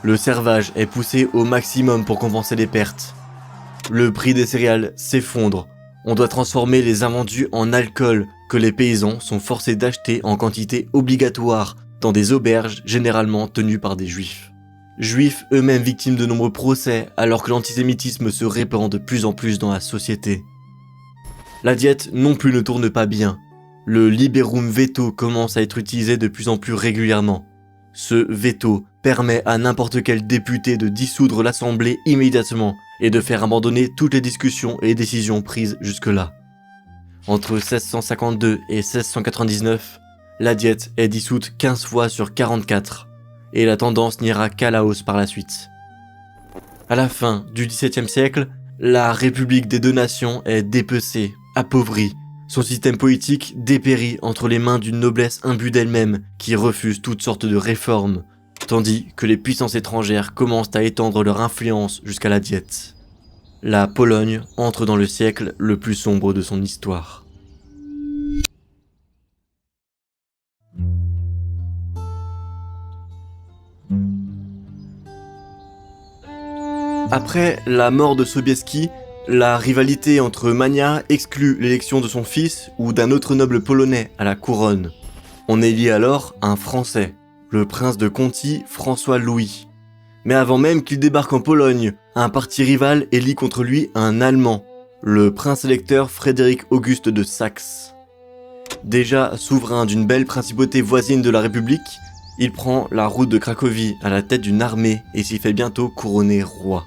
Le servage est poussé au maximum pour compenser les pertes. Le prix des céréales s'effondre. On doit transformer les invendus en alcool que les paysans sont forcés d'acheter en quantité obligatoire dans des auberges généralement tenues par des juifs. Juifs eux-mêmes victimes de nombreux procès alors que l'antisémitisme se répand de plus en plus dans la société. La Diète non plus ne tourne pas bien. Le liberum veto commence à être utilisé de plus en plus régulièrement. Ce veto permet à n'importe quel député de dissoudre l'Assemblée immédiatement et de faire abandonner toutes les discussions et décisions prises jusque-là. Entre 1652 et 1699, la Diète est dissoute 15 fois sur 44, et la tendance n'ira qu'à la hausse par la suite. À la fin du XVIIe siècle, la République des 2 nations est dépecée, appauvrie, son système politique dépérit entre les mains d'une noblesse imbue d'elle-même qui refuse toutes sortes de réformes, tandis que les puissances étrangères commencent à étendre leur influence jusqu'à la Diète. La Pologne entre dans le siècle le plus sombre de son histoire. Après la mort de Sobieski, la rivalité entre Mania exclut l'élection de son fils ou d'un autre noble polonais à la couronne. On élit alors un Français, le prince de Conti, François-Louis. Mais avant même qu'il débarque en Pologne, un parti rival élit contre lui un Allemand, le prince-électeur Frédéric Auguste de Saxe. Déjà souverain d'une belle principauté voisine de la République, il prend la route de Cracovie à la tête d'une armée et s'y fait bientôt couronner roi.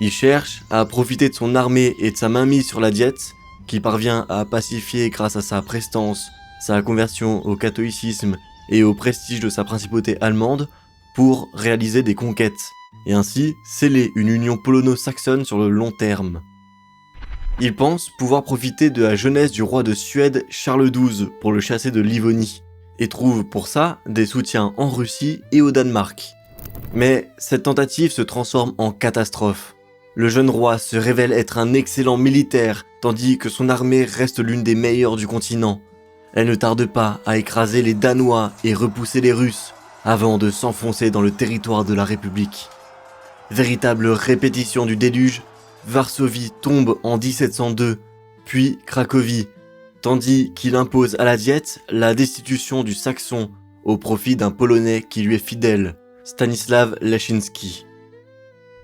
Il cherche à profiter de son armée et de sa mainmise sur la Diète, qu'il parvient à pacifier grâce à sa prestance, sa conversion au catholicisme et au prestige de sa principauté allemande, pour réaliser des conquêtes, et ainsi sceller une union polono-saxonne sur le long terme. Il pense pouvoir profiter de la jeunesse du roi de Suède Charles XII pour le chasser de Livonie, et trouve pour ça des soutiens en Russie et au Danemark. Mais cette tentative se transforme en catastrophe. Le jeune roi se révèle être un excellent militaire, tandis que son armée reste l'une des meilleures du continent. Elle ne tarde pas à écraser les Danois et repousser les Russes, avant de s'enfoncer dans le territoire de la République. Véritable répétition du déluge, Varsovie tombe en 1702, puis Cracovie, tandis qu'il impose à la Diète la destitution du Saxon au profit d'un Polonais qui lui est fidèle, Stanisław Leszczyński.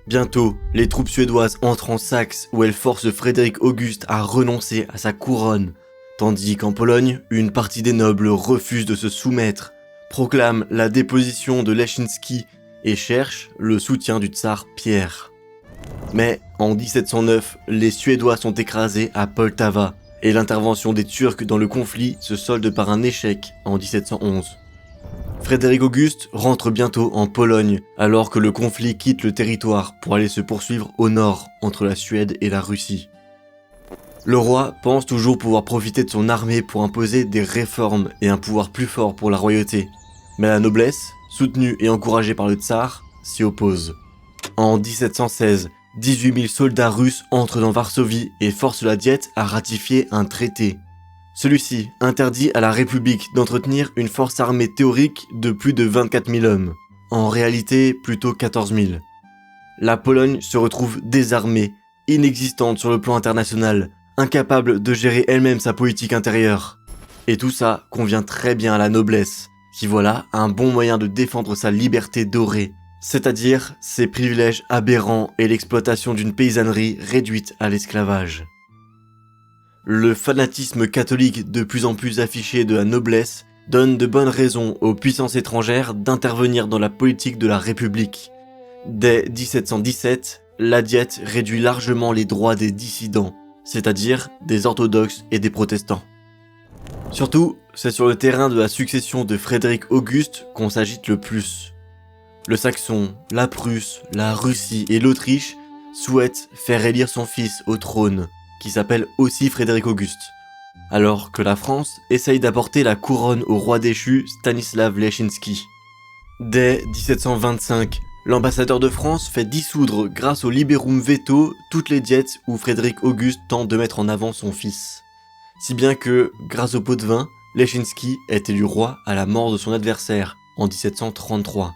Bientôt, les troupes suédoises entrent en Saxe où elles forcent Frédéric Auguste à renoncer à sa couronne, tandis qu'en Pologne, une partie des nobles refuse de se soumettre, proclame la déposition de Leszczyński et cherche le soutien du tsar Pierre. Mais en 1709, les Suédois sont écrasés à Poltava et l'intervention des Turcs dans le conflit se solde par un échec en 1711. Frédéric Auguste rentre bientôt en Pologne alors que le conflit quitte le territoire pour aller se poursuivre au nord entre la Suède et la Russie. Le roi pense toujours pouvoir profiter de son armée pour imposer des réformes et un pouvoir plus fort pour la royauté. Mais la noblesse, soutenue et encouragée par le tsar, s'y oppose. En 1716, 18 000 soldats russes entrent dans Varsovie et forcent la Diète à ratifier un traité. Celui-ci interdit à la République d'entretenir une force armée théorique de plus de 24 000 hommes, en réalité plutôt 14 000. La Pologne se retrouve désarmée, inexistante sur le plan international, incapable de gérer elle-même sa politique intérieure. Et tout ça convient très bien à la noblesse, qui voit là un bon moyen de défendre sa liberté dorée, c'est-à-dire ses privilèges aberrants et l'exploitation d'une paysannerie réduite à l'esclavage. Le fanatisme catholique de plus en plus affiché de la noblesse donne de bonnes raisons aux puissances étrangères d'intervenir dans la politique de la République. Dès 1717, la Diète réduit largement les droits des dissidents, c'est-à-dire des orthodoxes et des protestants. Surtout, c'est sur le terrain de la succession de Frédéric Auguste qu'on s'agite le plus. Le Saxon, la Prusse, la Russie et l'Autriche souhaitent faire élire son fils au trône, qui s'appelle aussi Frédéric Auguste, alors que la France essaye d'apporter la couronne au roi déchu Stanisław Leszczyński. Dès 1725, l'ambassadeur de France fait dissoudre grâce au liberum veto toutes les diètes où Frédéric Auguste tente de mettre en avant son fils. Si bien que, grâce au pot de vin, Leszczyński est élu roi à la mort de son adversaire, en 1733.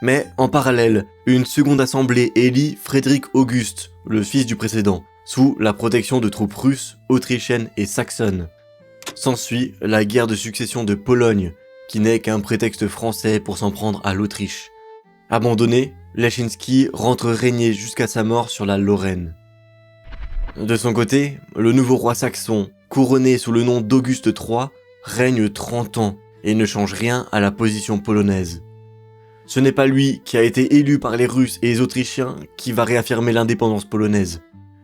Mais, en parallèle, une seconde assemblée élit Frédéric Auguste, le fils du précédent, sous la protection de troupes russes, autrichiennes et saxonnes. S'ensuit la guerre de succession de Pologne, qui n'est qu'un prétexte français pour s'en prendre à l'Autriche. Abandonné, Leszczyński rentre régner jusqu'à sa mort sur la Lorraine. De son côté, le nouveau roi saxon, couronné sous le nom d'Auguste III, règne 30 ans et ne change rien à la position polonaise. Ce n'est pas lui qui a été élu par les Russes et les Autrichiens qui va réaffirmer l'indépendance polonaise.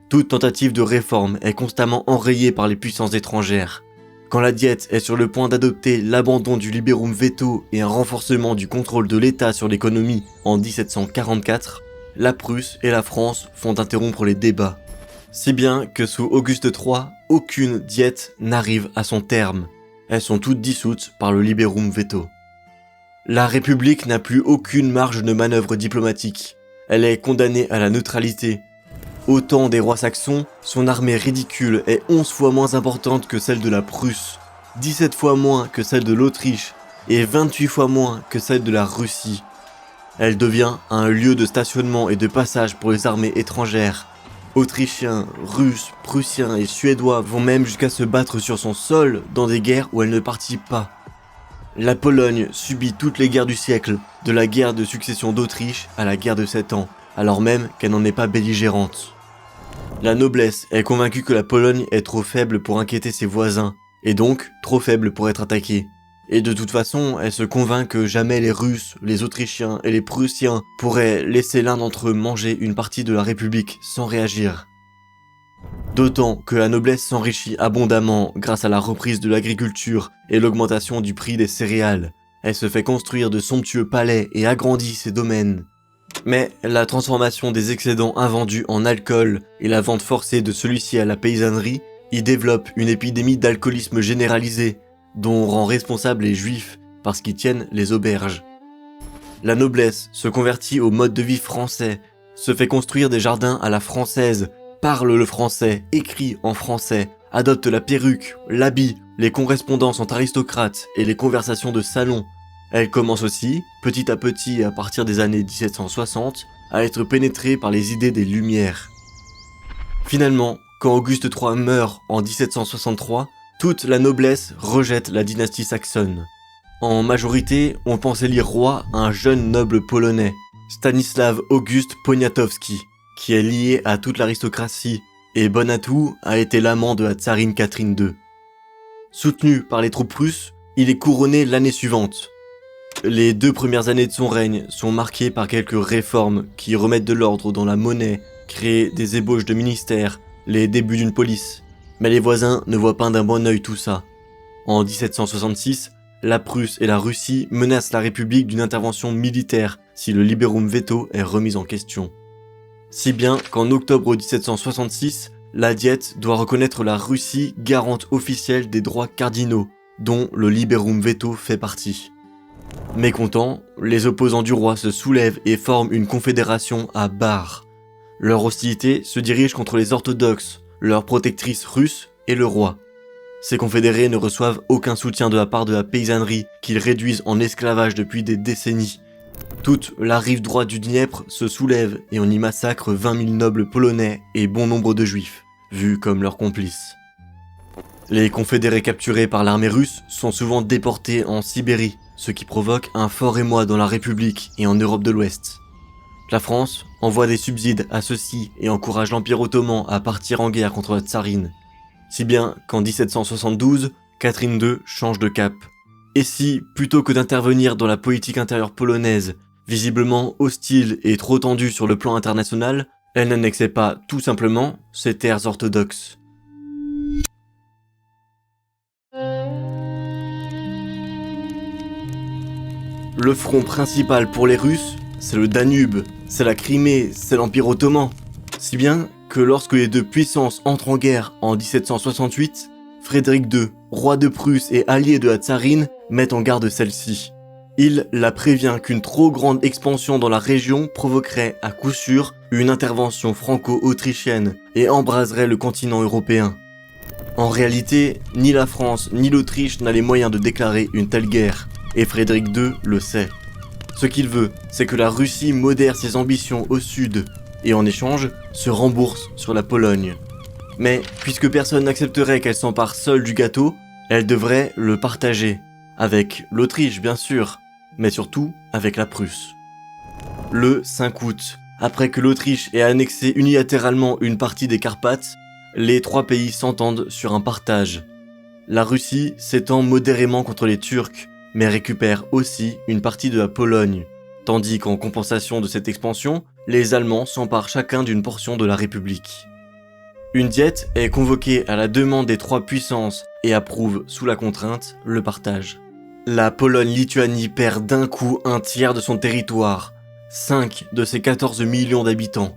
Toute tentative de réforme est constamment enrayée par les puissances étrangères. Quand la Diète est sur le point d'adopter l'abandon du liberum veto et un renforcement du contrôle de l'État sur l'économie en 1744, la Prusse et la France font interrompre les débats. Si bien que sous Auguste III, aucune diète n'arrive à son terme. Elles sont toutes dissoutes par le liberum veto. La République n'a plus aucune marge de manœuvre diplomatique. Elle est condamnée à la neutralité. Au temps des rois saxons, son armée ridicule est 11 fois moins importante que celle de la Prusse, 17 fois moins que celle de l'Autriche et 28 fois moins que celle de la Russie. Elle devient un lieu de stationnement et de passage pour les armées étrangères. Autrichiens, Russes, Prussiens et Suédois vont même jusqu'à se battre sur son sol dans des guerres où elle ne participe pas. La Pologne subit toutes les guerres du siècle, de la guerre de succession d'Autriche à la guerre de 7 ans, alors même qu'elle n'en est pas belligérante. La noblesse est convaincue que la Pologne est trop faible pour inquiéter ses voisins, et donc trop faible pour être attaquée. Et de toute façon, elle se convainc que jamais les Russes, les Autrichiens et les Prussiens pourraient laisser l'un d'entre eux manger une partie de la République sans réagir. D'autant que la noblesse s'enrichit abondamment grâce à la reprise de l'agriculture et l'augmentation du prix des céréales. Elle se fait construire de somptueux palais et agrandit ses domaines. Mais la transformation des excédents invendus en alcool et la vente forcée de celui-ci à la paysannerie y développe une épidémie d'alcoolisme généralisé, dont rend responsables les juifs parce qu'ils tiennent les auberges. La noblesse se convertit au mode de vie français, se fait construire des jardins à la française, parle le français, écrit en français, adopte la perruque, l'habit, les correspondances entre aristocrates et les conversations de salon. Elle commence aussi, petit à petit à partir des années 1760, à être pénétrée par les idées des Lumières. Finalement, quand Auguste III meurt en 1763, toute la noblesse rejette la dynastie saxonne. En majorité, on pense élire roi un jeune noble polonais, Stanisław August Poniatowski, qui est lié à toute l'aristocratie, et bon à tout a été l'amant de la tsarine Catherine II. Soutenu par les troupes russes, il est couronné l'année suivante. Les 2 premières années de son règne sont marquées par quelques réformes qui remettent de l'ordre dans la monnaie, créent des ébauches de ministères, les débuts d'une police. Mais les voisins ne voient pas d'un bon œil tout ça. En 1766, la Prusse et la Russie menacent la République d'une intervention militaire si le Liberum Veto est remis en question. Si bien qu'en octobre 1766, la Diète doit reconnaître la Russie garante officielle des droits cardinaux, dont le Liberum Veto fait partie. Mécontents, les opposants du roi se soulèvent et forment une confédération à Bar. Leur hostilité se dirige contre les orthodoxes, leur protectrice russe et le roi. Ces confédérés ne reçoivent aucun soutien de la part de la paysannerie qu'ils réduisent en esclavage depuis des décennies. Toute la rive droite du Dniepr se soulève et on y massacre 20 000 nobles polonais et bon nombre de juifs, vus comme leurs complices. Les confédérés capturés par l'armée russe sont souvent déportés en Sibérie, ce qui provoque un fort émoi dans la République et en Europe de l'Ouest. La France envoie des subsides à ceux-ci et encourage l'Empire ottoman à partir en guerre contre la tsarine. Si bien qu'en 1772, Catherine II change de cap. Et si, plutôt que d'intervenir dans la politique intérieure polonaise, visiblement hostile et trop tendue sur le plan international, elle n'annexait pas tout simplement ses terres orthodoxes. Le front principal pour les Russes, c'est le Danube, c'est la Crimée, c'est l'Empire ottoman. Si bien que lorsque les 2 puissances entrent en guerre en 1768, Frédéric II, roi de Prusse et allié de la tsarine, met en garde celle-ci. Il la prévient qu'une trop grande expansion dans la région provoquerait à coup sûr une intervention franco-autrichienne et embraserait le continent européen. En réalité, ni la France ni l'Autriche n'a les moyens de déclarer une telle guerre, et Frédéric II le sait. Ce qu'il veut, c'est que la Russie modère ses ambitions au sud, et en échange, se rembourse sur la Pologne. Mais, puisque personne n'accepterait qu'elle s'empare seule du gâteau, elle devrait le partager. Avec l'Autriche, bien sûr, mais surtout avec la Prusse. Le 5 août, après que l'Autriche ait annexé unilatéralement une partie des Carpates, les 3 pays s'entendent sur un partage. La Russie s'étend modérément contre les Turcs, mais récupère aussi une partie de la Pologne, tandis qu'en compensation de cette expansion, les Allemands s'emparent chacun d'une portion de la République. Une diète est convoquée à la demande des 3 puissances et approuve, sous la contrainte, le partage. La Pologne-Lituanie perd d'un coup un tiers de son territoire, 5 de ses 14 millions d'habitants.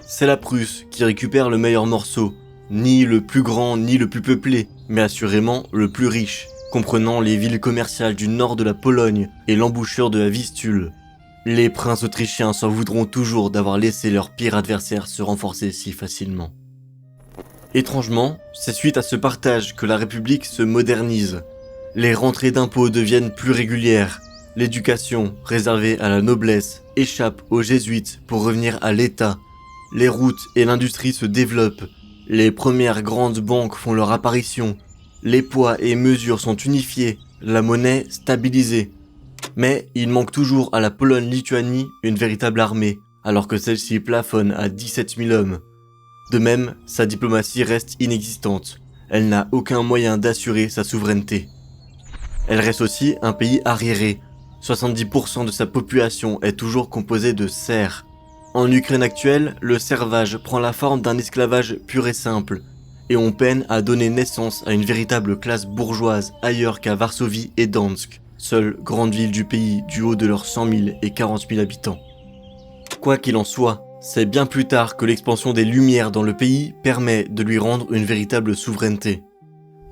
C'est la Prusse qui récupère le meilleur morceau, ni le plus grand ni le plus peuplé, mais assurément le plus riche, comprenant les villes commerciales du nord de la Pologne et l'embouchure de la Vistule. Les princes autrichiens s'en voudront toujours d'avoir laissé leur pire adversaire se renforcer si facilement. Étrangement, c'est suite à ce partage que la République se modernise. Les rentrées d'impôts deviennent plus régulières, l'éducation, réservée à la noblesse, échappe aux jésuites pour revenir à l'État. Les routes et l'industrie se développent, les premières grandes banques font leur apparition, les poids et mesures sont unifiés, la monnaie stabilisée. Mais il manque toujours à la Pologne-Lituanie une véritable armée, alors que celle-ci plafonne à 17 000 hommes. De même, sa diplomatie reste inexistante. Elle n'a aucun moyen d'assurer sa souveraineté. Elle reste aussi un pays arriéré. 70% de sa population est toujours composée de serfs. En Ukraine actuelle, le servage prend la forme d'un esclavage pur et simple, et on peine à donner naissance à une véritable classe bourgeoise ailleurs qu'à Varsovie et Dansk, seules grandes villes du pays du haut de leurs 100 000 et 40 000 habitants. Quoi qu'il en soit, c'est bien plus tard que l'expansion des Lumières dans le pays permet de lui rendre une véritable souveraineté.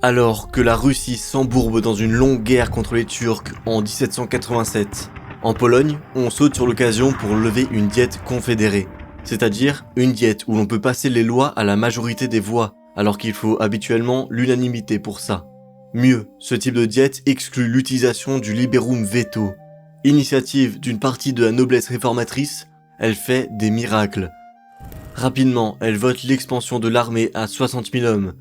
Alors que la Russie s'embourbe dans une longue guerre contre les Turcs en 1787, en Pologne, on saute sur l'occasion pour lever une diète confédérée, c'est-à-dire une diète où l'on peut passer les lois à la majorité des voix, alors qu'il faut habituellement l'unanimité pour ça. Mieux, ce type de diète exclut l'utilisation du liberum veto. Initiative d'une partie de la noblesse réformatrice, elle fait des miracles. Rapidement, elle vote l'expansion de l'armée à 60 000 hommes,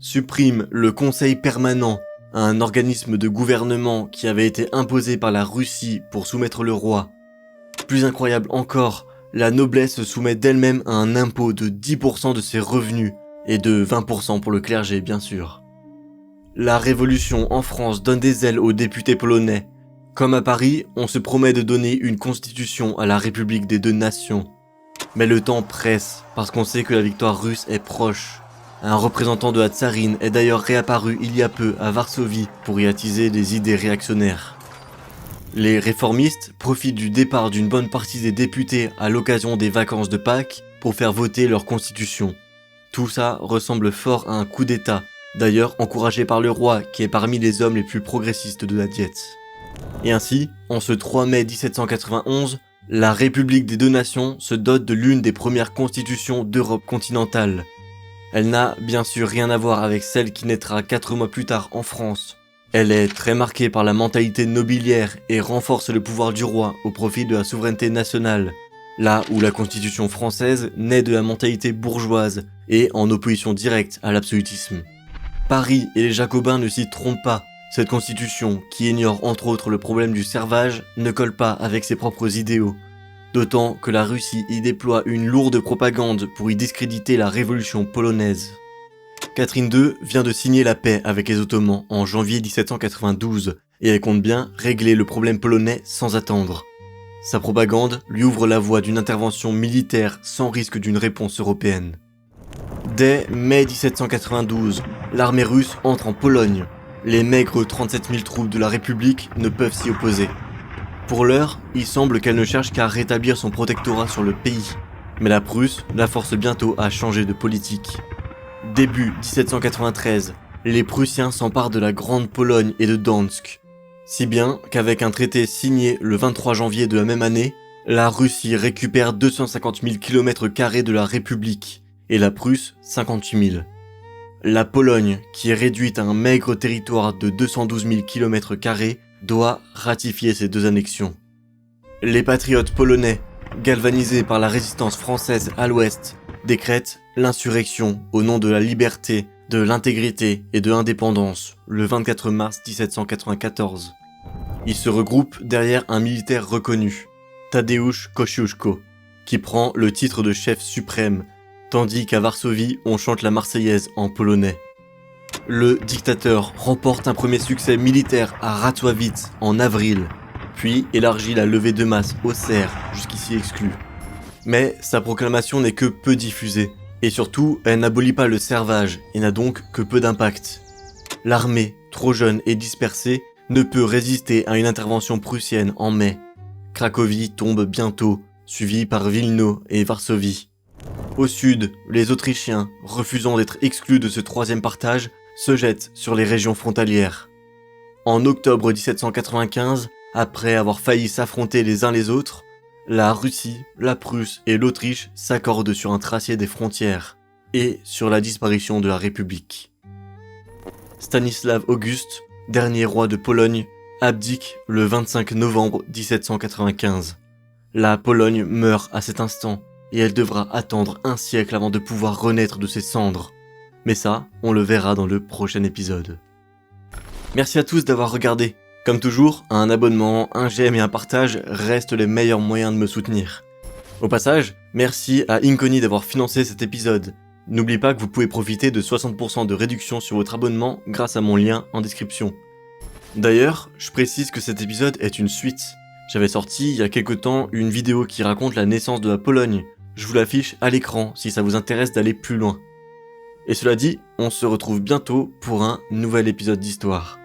supprime le Conseil permanent, un organisme de gouvernement qui avait été imposé par la Russie pour soumettre le roi. Plus incroyable encore, la noblesse se soumet d'elle-même à un impôt de 10% de ses revenus, et de 20% pour le clergé bien sûr. La révolution en France donne des ailes aux députés polonais. Comme à Paris, on se promet de donner une constitution à la République des deux nations. Mais le temps presse, parce qu'on sait que la victoire russe est proche. Un représentant de la tsarine est d'ailleurs réapparu il y a peu à Varsovie pour y attiser des idées réactionnaires. Les réformistes profitent du départ d'une bonne partie des députés à l'occasion des vacances de Pâques pour faire voter leur constitution. Tout ça ressemble fort à un coup d'État, d'ailleurs encouragé par le roi qui est parmi les hommes les plus progressistes de la diète. Et ainsi, en ce 3 mai 1791, la République des deux nations se dote de l'une des premières constitutions d'Europe continentale. Elle n'a bien sûr rien à voir avec celle qui naîtra 4 mois plus tard en France. Elle est très marquée par la mentalité nobiliaire et renforce le pouvoir du roi au profit de la souveraineté nationale, là où la constitution française naît de la mentalité bourgeoise et en opposition directe à l'absolutisme. Paris et les Jacobins ne s'y trompent pas. Cette constitution, qui ignore entre autres le problème du servage, ne colle pas avec ses propres idéaux. D'autant que la Russie y déploie une lourde propagande pour y discréditer la révolution polonaise. Catherine II vient de signer la paix avec les Ottomans en janvier 1792 et elle compte bien régler le problème polonais sans attendre. Sa propagande lui ouvre la voie d'une intervention militaire sans risque d'une réponse européenne. Dès mai 1792, l'armée russe entre en Pologne. Les maigres 37 000 troupes de la République ne peuvent s'y opposer. Pour l'heure, il semble qu'elle ne cherche qu'à rétablir son protectorat sur le pays. Mais la Prusse la force bientôt à changer de politique. Début 1793, les Prussiens s'emparent de la Grande Pologne et de Dansk. Si bien qu'avec un traité signé le 23 janvier de la même année, la Russie récupère 250 000 km² de la République et la Prusse 58 000. La Pologne, qui est réduite à un maigre territoire de 212 000 km², doit ratifier ces deux annexions. Les patriotes polonais, galvanisés par la résistance française à l'ouest, décrètent l'insurrection au nom de la liberté, de l'intégrité et de l'indépendance le 24 mars 1794. Ils se regroupent derrière un militaire reconnu, Tadeusz Kościuszko, qui prend le titre de chef suprême, tandis qu'à Varsovie, on chante la Marseillaise en polonais. Le dictateur remporte un premier succès militaire à Ratowitz en avril, puis élargit la levée de masse aux serfs, jusqu'ici exclus. Mais sa proclamation n'est que peu diffusée, et surtout, elle n'abolit pas le servage et n'a donc que peu d'impact. L'armée, trop jeune et dispersée, ne peut résister à une intervention prussienne en mai. Cracovie tombe bientôt, suivi par Wilno et Varsovie. Au sud, les Autrichiens, refusant d'être exclus de ce troisième partage, se jettent sur les régions frontalières. En octobre 1795, après avoir failli s'affronter les uns les autres, la Russie, la Prusse et l'Autriche s'accordent sur un tracé des frontières et sur la disparition de la République. Stanisław Auguste, dernier roi de Pologne, abdique le 25 novembre 1795. La Pologne meurt à cet instant et elle devra attendre un siècle avant de pouvoir renaître de ses cendres. Mais ça, on le verra dans le prochain épisode. Merci à tous d'avoir regardé. Comme toujours, un abonnement, un j'aime et un partage restent les meilleurs moyens de me soutenir. Au passage, merci à Inconi d'avoir financé cet épisode. N'oubliez pas que vous pouvez profiter de 60% de réduction sur votre abonnement grâce à mon lien en description. D'ailleurs, je précise que cet épisode est une suite. J'avais sorti il y a quelque temps une vidéo qui raconte la naissance de la Pologne. Je vous l'affiche à l'écran si ça vous intéresse d'aller plus loin. Et cela dit, on se retrouve bientôt pour un nouvel épisode d'histoire.